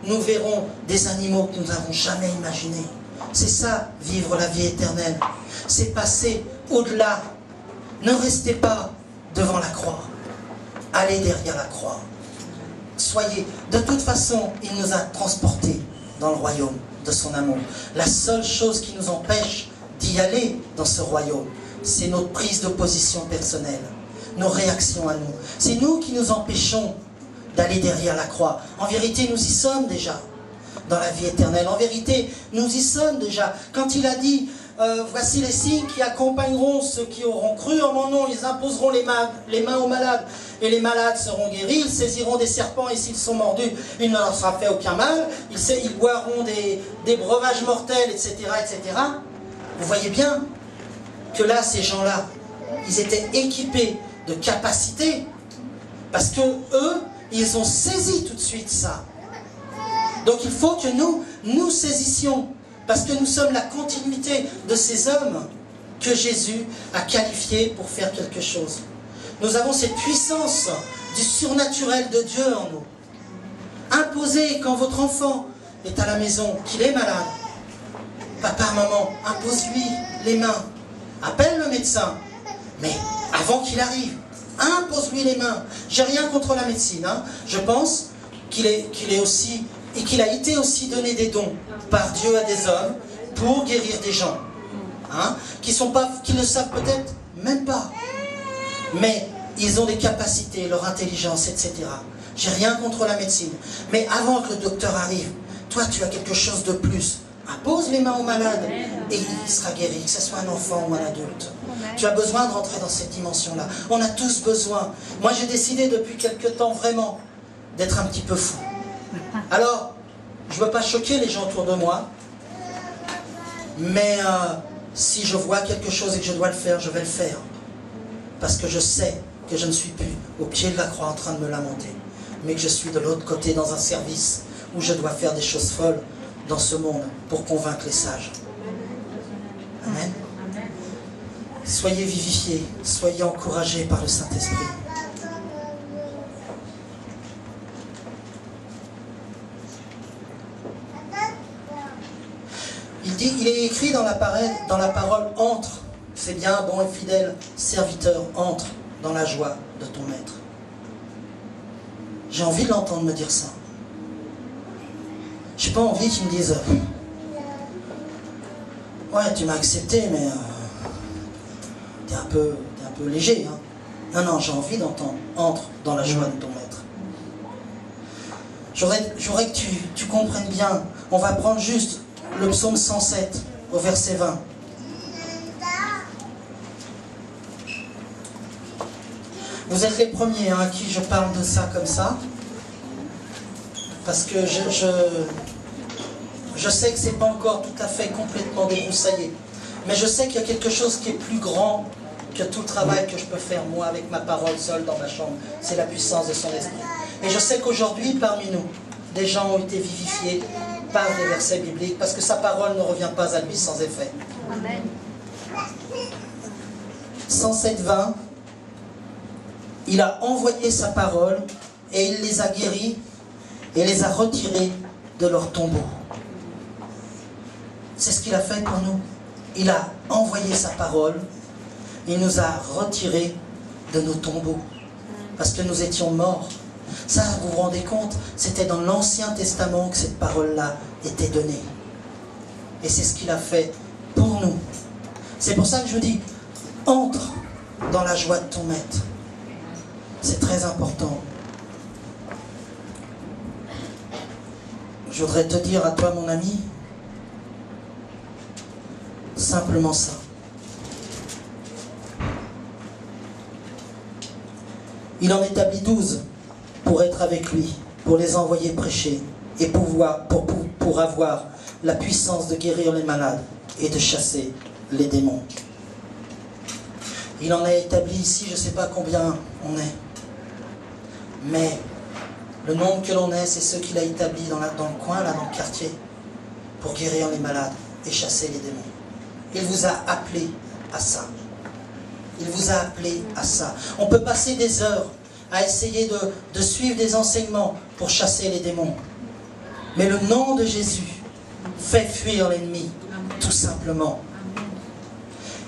Nous verrons des animaux que nous n'avons jamais imaginés. C'est ça, vivre la vie éternelle. C'est passer au-delà. Ne restez pas devant la croix. Allez derrière la croix. Soyez. De toute façon, il nous a transportés dans le royaume de son amour. La seule chose qui nous empêche d'y aller dans ce royaume, c'est notre prise de position personnelle, nos réactions à nous. C'est nous qui nous empêchons d'aller derrière la croix. En vérité, nous y sommes déjà dans la vie éternelle. En vérité, nous y sommes déjà. Quand il a dit, voici les signes qui accompagneront ceux qui auront cru en mon nom. Ils imposeront les mains aux malades et les malades seront guéris. Ils saisiront des serpents et s'ils sont mordus, il ne leur sera fait aucun mal. Ils boiront des breuvages mortels, etc., etc. Vous voyez bien que là, ces gens-là, ils étaient équipés de capacités parce que eux, ils ont saisi tout de suite ça. Donc il faut que nous saisissions, parce que nous sommes la continuité de ces hommes que Jésus a qualifiés pour faire quelque chose. Nous avons cette puissance du surnaturel de Dieu en nous. Imposez quand votre enfant est à la maison, qu'il est malade. Papa, maman, impose-lui les mains. Appelle le médecin. Mais avant qu'il arrive, impose-lui les mains. J'ai rien contre la médecine. Hein. Je pense qu'il est aussi... et qu'il a été aussi donné des dons par Dieu à des hommes pour guérir des gens, hein, qui ne savent peut-être même pas, mais ils ont des capacités, leur intelligence, etc. J'ai rien contre la médecine, mais avant que le docteur arrive, toi tu as quelque chose de plus. Impose les mains au malade et il sera guéri, que ce soit un enfant ou un adulte. Tu as besoin de rentrer dans cette dimension-là. On a tous besoin. Moi j'ai décidé depuis quelque temps vraiment d'être un petit peu fou. Alors, je ne veux pas choquer les gens autour de moi, mais si je vois quelque chose et que je dois le faire, je vais le faire. Parce que je sais que je ne suis plus au pied de la croix en train de me lamenter, mais que je suis de l'autre côté dans un service où je dois faire des choses folles dans ce monde pour convaincre les sages. Amen. Soyez vivifiés, soyez encouragés par le Saint-Esprit. Il est écrit dans la parole « Entre, c'est bien, bon et fidèle serviteur, entre dans la joie de ton maître. » J'ai envie de l'entendre me dire ça. Je n'ai pas envie qu'il me dise « Ouais, tu m'as accepté, mais t'es un peu léger. Hein. » Non, non, j'ai envie d'entendre « Entre dans la joie de ton maître. » J'aurais que tu comprennes bien. On va prendre juste le psaume 107, au verset 20. Vous êtes les premiers à qui je parle de ça comme ça. Parce que je sais que ce n'est pas encore tout à fait complètement débroussaillé. Mais je sais qu'il y a quelque chose qui est plus grand que tout le travail que je peux faire moi avec ma parole seule dans ma chambre. C'est la puissance de son esprit. Et je sais qu'aujourd'hui, parmi nous, des gens ont été vivifiés par des versets bibliques, parce que sa parole ne revient pas à lui sans effet. Amen. 107:20, il a envoyé sa parole et il les a guéris et les a retirés de leur tombeau. C'est ce qu'il a fait pour nous. Il a envoyé sa parole, il nous a retirés de nos tombeaux, parce que nous étions morts. Ça, vous vous rendez compte, c'était dans l'Ancien Testament que cette parole-là était donnée. Et c'est ce qu'il a fait pour nous. C'est pour ça que je dis, entre dans la joie de ton maître. C'est très important. Je voudrais te dire à toi, mon ami, simplement ça. Il en établit 12 pour être avec lui, pour les envoyer prêcher et pour avoir la puissance de guérir les malades et de chasser les démons. Il en a établi ici, je ne sais pas combien on est, mais le nombre que l'on est, c'est ceux qu'il a établis dans le coin, là, dans le quartier, pour guérir les malades et chasser les démons. Il vous a appelé à ça. Il vous a appelé à ça. On peut passer des heures à essayer de suivre des enseignements pour chasser les démons. Mais le nom de Jésus fait fuir l'ennemi, tout simplement.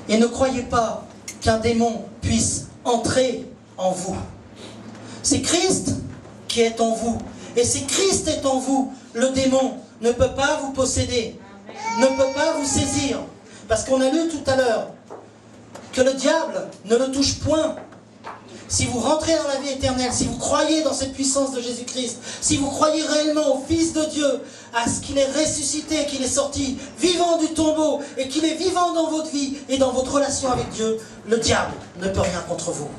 Et ne croyez pas qu'un démon puisse entrer en vous. C'est Christ qui est en vous. Et si Christ est en vous, le démon ne peut pas vous posséder, ne peut pas vous saisir. Parce qu'on a lu tout à l'heure que le diable ne le touche point. si vous rentrez dans la vie éternelle, si vous croyez dans cette puissance de Jésus-Christ, si vous croyez réellement au Fils de Dieu, à ce qu'il est ressuscité, qu'il est sorti vivant du tombeau et qu'il est vivant dans votre vie et dans votre relation avec Dieu, le diable ne peut rien contre vous.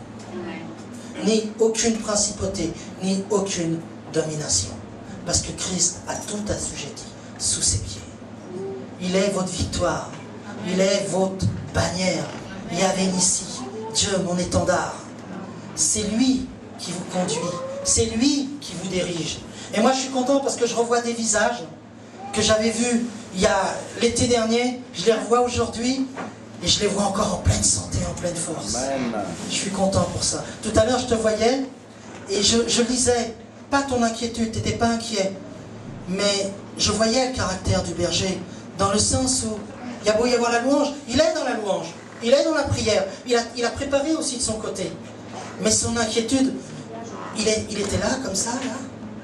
Ni aucune principauté, ni aucune domination. Parce que Christ a tout assujetti sous ses pieds. Il est votre victoire. Il est votre bannière. Yahvé Nissi, Dieu mon étendard. C'est lui qui vous conduit. C'est lui qui vous dirige. Et moi je suis content parce que je revois des visages que j'avais vus il y a l'été dernier. Je les revois aujourd'hui et je les vois encore en pleine santé, en pleine force. Amen. Je suis content pour ça. Tout à l'heure je te voyais et je lisais, pas ton inquiétude, tu n'étais pas inquiet. Mais je voyais le caractère du berger dans le sens où il y a beau y avoir la louange, il est dans la louange. Il est dans la prière. Il a préparé aussi de son côté. Mais son inquiétude, il était là, comme ça, là.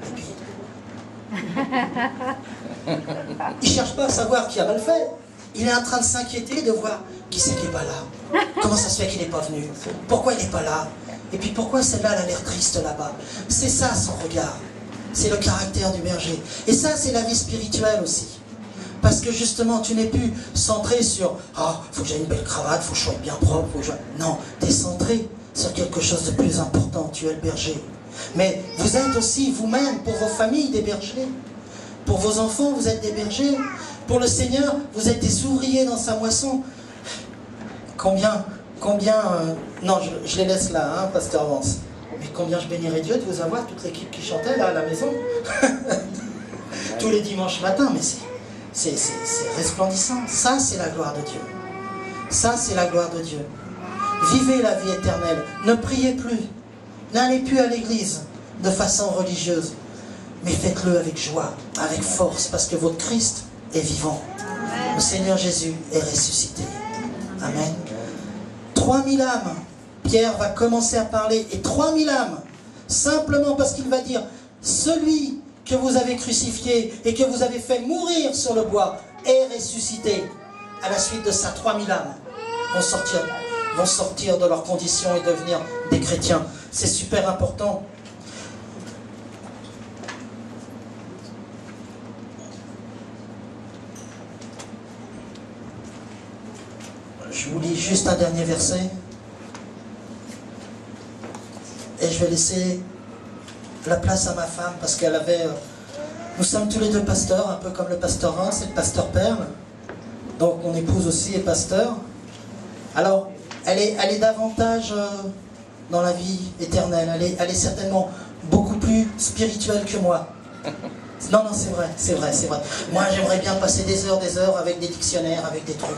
Et puis, il ne cherche pas à savoir qui a mal fait. Il est en train de s'inquiéter de voir qui c'est qui n'est pas là. Comment ça se fait qu'il n'est pas venu? Pourquoi il n'est pas là? Et puis pourquoi celle-là, elle a l'air triste là-bas? C'est ça son regard. C'est le caractère du berger. Et ça, c'est la vie spirituelle aussi. Parce que justement, tu n'es plus centré sur « Ah, il faut que j'ai une belle cravate, il faut que je sois bien propre. » Non, tu es centré sur quelque chose de plus important. Tu es le berger. Mais vous êtes aussi vous-même, pour vos familles, des bergers. Pour vos enfants, vous êtes des bergers. Pour le Seigneur, vous êtes des ouvriers dans sa moisson. Combien non, je les laisse là, hein, Pasteur Vance. Mais combien je bénirais Dieu de vous avoir, toute l'équipe qui chantait là à la maison. Tous les dimanches matins, mais c'est resplendissant. Ça, c'est la gloire de Dieu. Ça, c'est la gloire de Dieu. Vivez la vie éternelle. Ne priez plus. N'allez plus à l'église de façon religieuse. Mais faites-le avec joie, avec force, parce que votre Christ est vivant. Le Seigneur Jésus est ressuscité. Amen. 3000 âmes. Pierre va commencer à parler. Et 3000 âmes. Simplement parce qu'il va dire, celui que vous avez crucifié et que vous avez fait mourir sur le bois est ressuscité. À la suite de ça, 3000 âmes vont sortir de leurs conditions et devenir des chrétiens. C'est super important. Je vous lis juste un dernier verset. Et je vais laisser la place à ma femme parce qu'elle avait... nous sommes tous les deux pasteurs, un peu comme le pasteur Vance et le pasteur Perle. Donc mon épouse aussi est pasteur. Alors, elle est davantage dans la vie éternelle. Elle est certainement beaucoup plus spirituelle que moi. Non, c'est vrai. Moi, j'aimerais bien passer des heures avec des dictionnaires, avec des trucs.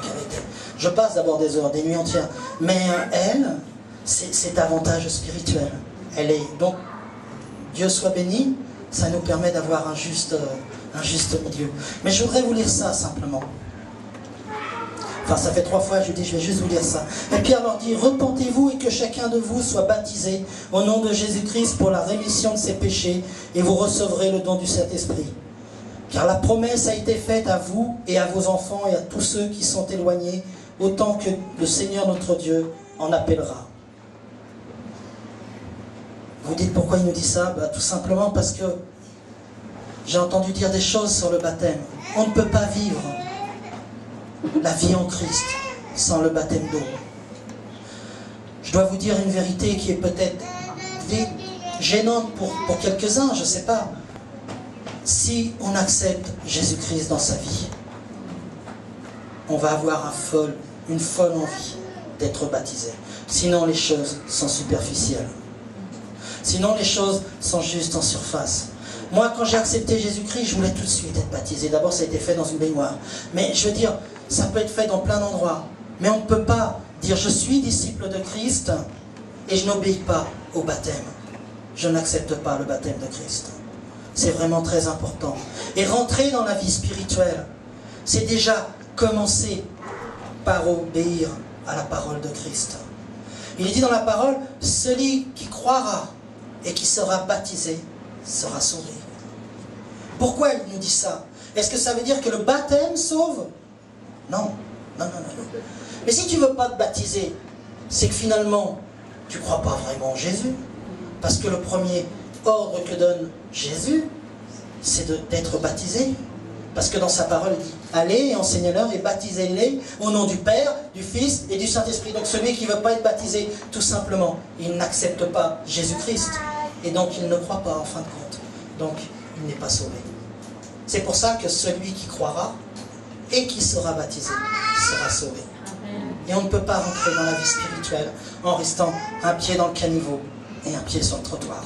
Je passe d'abord des heures, des nuits entières. Mais elle, c'est davantage spirituel. Donc, Dieu soit béni, ça nous permet d'avoir un juste milieu. Mais je voudrais vous lire ça simplement. Enfin, ça fait 3 fois, je dis, je vais juste vous lire ça. Et Pierre leur dit, repentez-vous et que chacun de vous soit baptisé au nom de Jésus-Christ pour la rémission de ses péchés et vous recevrez le don du Saint-Esprit. Car la promesse a été faite à vous et à vos enfants et à tous ceux qui sont éloignés, autant que le Seigneur notre Dieu en appellera. Vous dites pourquoi il nous dit ça? Tout simplement parce que j'ai entendu dire des choses sur le baptême. On ne peut pas vivre la vie en Christ sans le baptême d'eau. Je dois vous dire une vérité qui est peut-être gênante pour quelques-uns, je ne sais pas. Si on accepte Jésus-Christ dans sa vie, on va avoir une folle envie d'être baptisé. Sinon les choses sont superficielles. Sinon les choses sont juste en surface. Moi, quand j'ai accepté Jésus-Christ, je voulais tout de suite être baptisé. D'abord, ça a été fait dans une baignoire. Mais je veux dire, ça peut être fait dans plein d'endroits. Mais on ne peut pas dire, je suis disciple de Christ et je n'obéis pas au baptême. Je n'accepte pas le baptême de Christ. C'est vraiment très important. Et rentrer dans la vie spirituelle, c'est déjà commencer par obéir à la parole de Christ. Il est dit dans la parole, celui qui croira et qui sera baptisé sera sauvé. Pourquoi il nous dit ça? Est-ce que ça veut dire que le baptême sauve? Non. Mais si tu ne veux pas te baptiser, c'est que finalement, tu ne crois pas vraiment en Jésus. Parce que le premier ordre que donne Jésus, c'est d'être baptisé. Parce que dans sa parole, il dit, allez, enseignez-leur et baptisez-les au nom du Père, du Fils et du Saint-Esprit. Donc celui qui ne veut pas être baptisé, tout simplement, il n'accepte pas Jésus-Christ. Et donc il ne croit pas en fin de compte. Donc il n'est pas sauvé. C'est pour ça que celui qui croira et qui sera baptisé sera sauvé. Et on ne peut pas rentrer dans la vie spirituelle en restant un pied dans le caniveau et un pied sur le trottoir.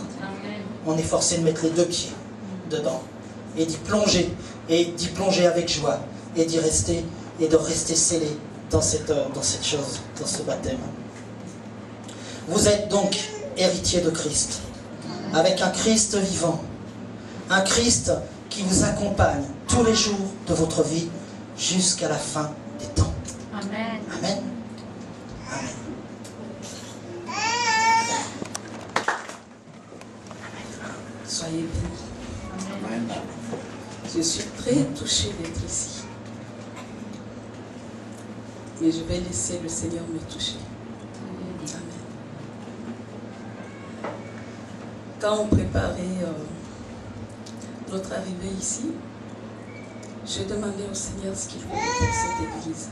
On est forcé de mettre les deux pieds dedans et d'y plonger avec joie et d'y rester et de rester scellé dans cette chose, dans ce baptême. Vous êtes donc héritier de Christ, avec un Christ vivant, un Christ qui vous accompagne tous les jours de votre vie jusqu'à la fin des temps. Amen. Amen. Amen. Soyez bénis. Amen. Je suis très touchée d'être ici. Mais je vais laisser le Seigneur me toucher. Amen. Quand on préparait notre arrivée ici, j'ai demandé au Seigneur ce qu'il voulait pour cette église.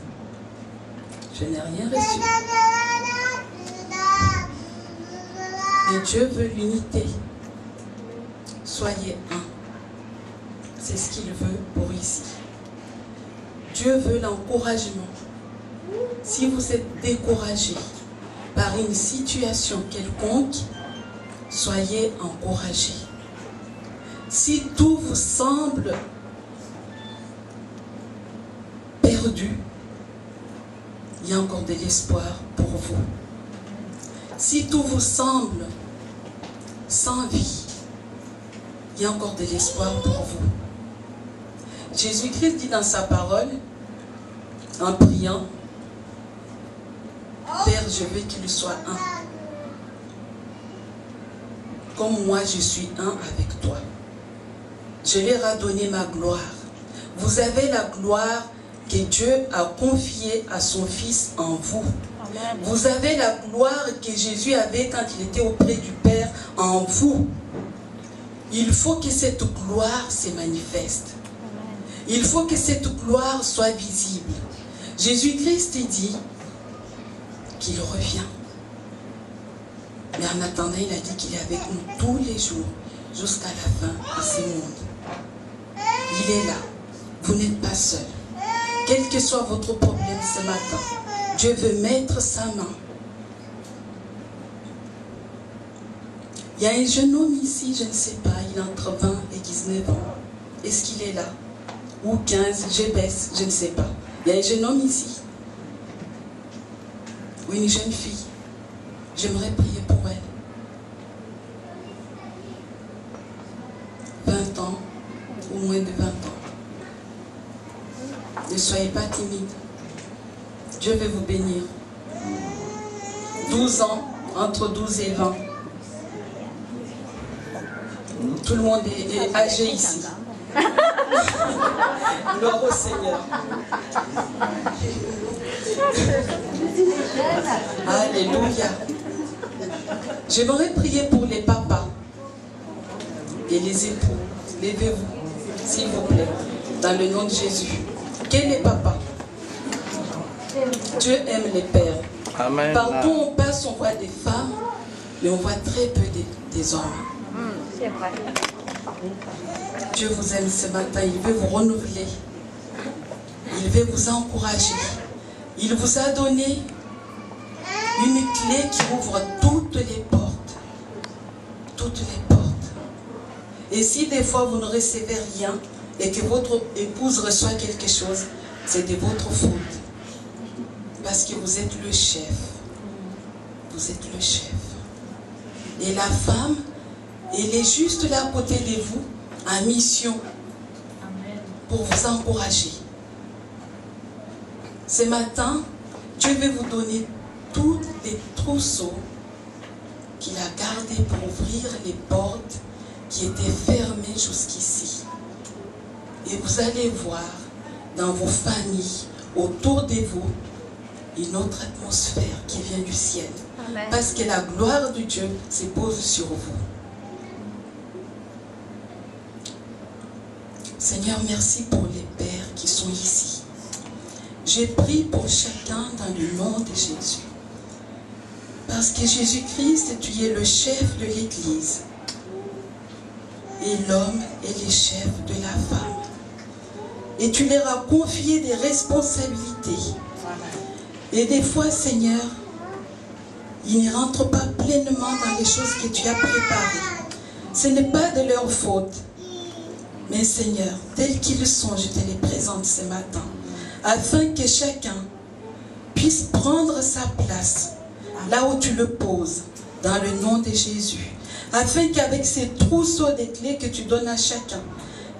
Je n'ai rien reçu. Et Dieu veut l'unité. Soyez un. C'est ce qu'il veut pour ici. Dieu veut l'encouragement. Si vous êtes découragé par une situation quelconque, soyez encouragé. Si tout vous semble perdu, il y a encore de l'espoir pour vous. Si tout vous semble sans vie, il y a encore de l'espoir pour vous. Jésus-Christ dit dans sa parole, en priant, Père, je veux qu'il soit un. Comme moi, je suis un avec toi. Je leur ai donné ma gloire. Vous avez la gloire que Dieu a confiée à son Fils en vous. Amen. Vous avez la gloire que Jésus avait quand il était auprès du Père en vous. Il faut que cette gloire se manifeste. Il faut que cette gloire soit visible. Jésus-Christ dit qu'il revient. Mais en attendant, il a dit qu'il est avec nous tous les jours, jusqu'à la fin de ce monde. Il est là. Vous n'êtes pas seul. Quel que soit votre problème ce matin, Dieu veut mettre sa main. Il y a un jeune homme ici, je ne sais pas, il a entre 20 et 19 ans. Est-ce qu'il est là? Ou 15, je baisse, je ne sais pas. Il y a un jeune homme ici. Ou une jeune fille. J'aimerais prier pour elle. 20 ans, ou moins de 20 ans. Ne soyez pas timide. Dieu veut vous bénir. 12 ans, entre 12 et 20. Tout le monde est âgé ici. Gloire au Seigneur. Alléluia. J'aimerais prier pour les papas et les époux. Levez-vous, s'il vous plaît, dans le nom de Jésus. Quel est papa? Dieu aime les pères. Amen. Partout où on passe, on voit des femmes, mais on voit très peu des hommes. C'est vrai. Dieu vous aime ce matin, il veut vous renouveler. Il veut vous encourager. Il vous a donné une clé qui ouvre toutes les portes. Toutes les portes. Et si des fois vous ne recevez rien et que votre épouse reçoit quelque chose, c'est de votre faute. Parce que vous êtes le chef. Vous êtes le chef. Et la femme, elle est juste là à côté de vous, en mission, pour vous encourager. Ce matin, Dieu veut vous donner tous les trousseaux qu'il a gardés pour ouvrir les portes qui étaient fermées jusqu'ici. Et vous allez voir dans vos familles, autour de vous, une autre atmosphère qui vient du ciel. Amen. Parce que la gloire de Dieu se pose sur vous. Seigneur, merci pour les pères qui sont ici. Je prie pour chacun dans le nom de Jésus. Parce que Jésus-Christ, tu es le chef de l'Église. Et l'homme est le chef de la femme. Et tu leur as confié des responsabilités. Et des fois, Seigneur, ils ne rentrent pas pleinement dans les choses que tu as préparées. Ce n'est pas de leur faute. Mais Seigneur, tels qu'ils sont, je te les présente ce matin. Afin que chacun puisse prendre sa place là où tu le poses, dans le nom de Jésus. Afin qu'avec ces trousseaux de clés que tu donnes à chacun,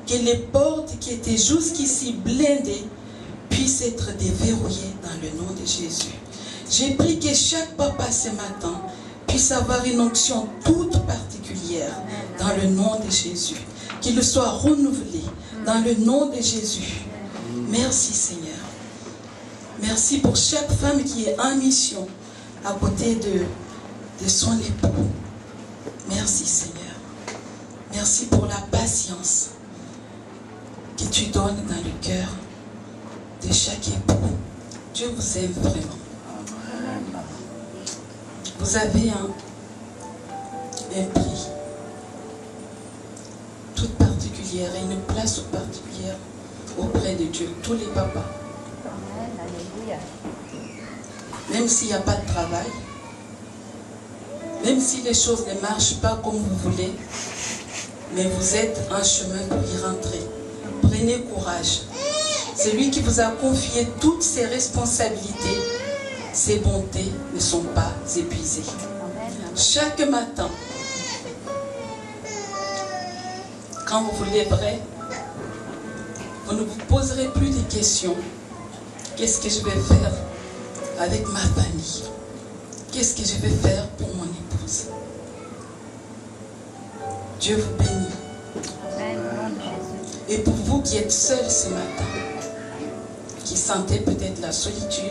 que les portes qui étaient jusqu'ici blindées puissent être déverrouillées dans le nom de Jésus. J'ai pris que chaque papa ce matin puisse avoir une onction toute particulière dans le nom de Jésus. Qu'il soit renouvelé dans le nom de Jésus. Merci Seigneur. Merci pour chaque femme qui est en mission à côté de son époux. Merci Seigneur. Merci pour la patience que tu donnes dans le cœur de chaque époux. Dieu vous aime vraiment. Vous avez un prix toute particulière et une place toute particulière auprès de Dieu, tous les papas. Amen. Alléluia. Même s'il n'y a pas de travail, même si les choses ne marchent pas comme vous voulez, mais vous êtes en chemin pour y rentrer. Prenez courage. Celui qui vous a confié toutes ses responsabilités, ses bontés ne sont pas épuisées. Amen. Chaque matin, quand vous vous lèverez, vous ne vous poserez plus de questions. Qu'est-ce que je vais faire avec ma famille? Qu'est-ce que je vais faire pour mon épouse? Dieu vous bénit. Amen. Au nom de Jésus. Et pour vous qui êtes seuls ce matin, qui sentez peut-être la solitude,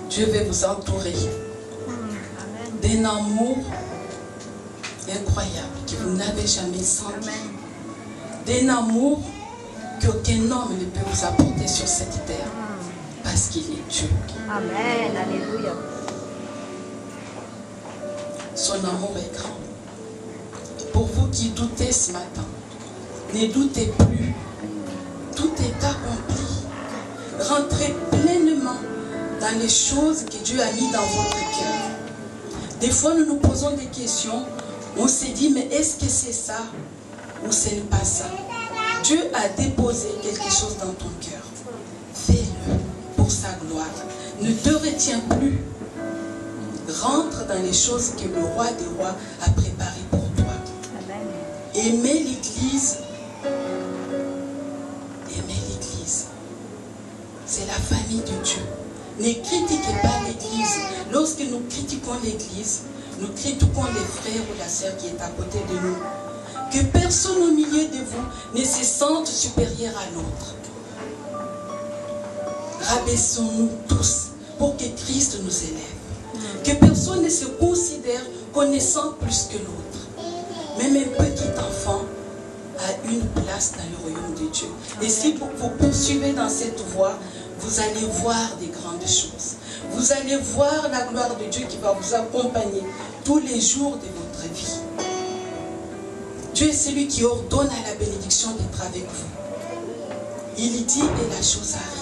Dieu va vous entourer d'un amour incroyable que vous n'avez jamais senti. D'un amour qu'aucun homme ne peut vous apporter sur cette terre. Parce qu'il est Dieu. Amen. Alléluia. Son amour est grand. Pour vous qui doutez ce matin, ne doutez plus. Tout est accompli. Rentrez pleinement dans les choses que Dieu a mis dans votre cœur. Des fois, nous nous posons des questions. On s'est dit, mais est-ce que c'est ça ou ce n'est pas ça? Dieu a déposé quelque chose dans ton cœur. Fais-le pour sa gloire. Ne te retiens plus. Rentre dans les choses que le roi des rois a préparées pour toi. Amen. Aimez l'Église. Aimez l'Église. C'est la famille de Dieu. Ne critiquez pas l'Église. Lorsque nous critiquons l'Église, nous critiquons les frères ou la sœur qui est à côté de nous. Que personne au milieu de vous ne se sente supérieur à l'autre. Rabaissons-nous tous pour que Christ nous élève. Que personne ne se considère connaissant plus que l'autre. Même un petit enfant a une place dans le royaume de Dieu. Et si vous poursuivez dans cette voie, vous allez voir des grandes choses. Vous allez voir la gloire de Dieu qui va vous accompagner tous les jours de votre vie. Dieu est celui qui ordonne à la bénédiction d'être avec vous. Il dit et la chose arrive.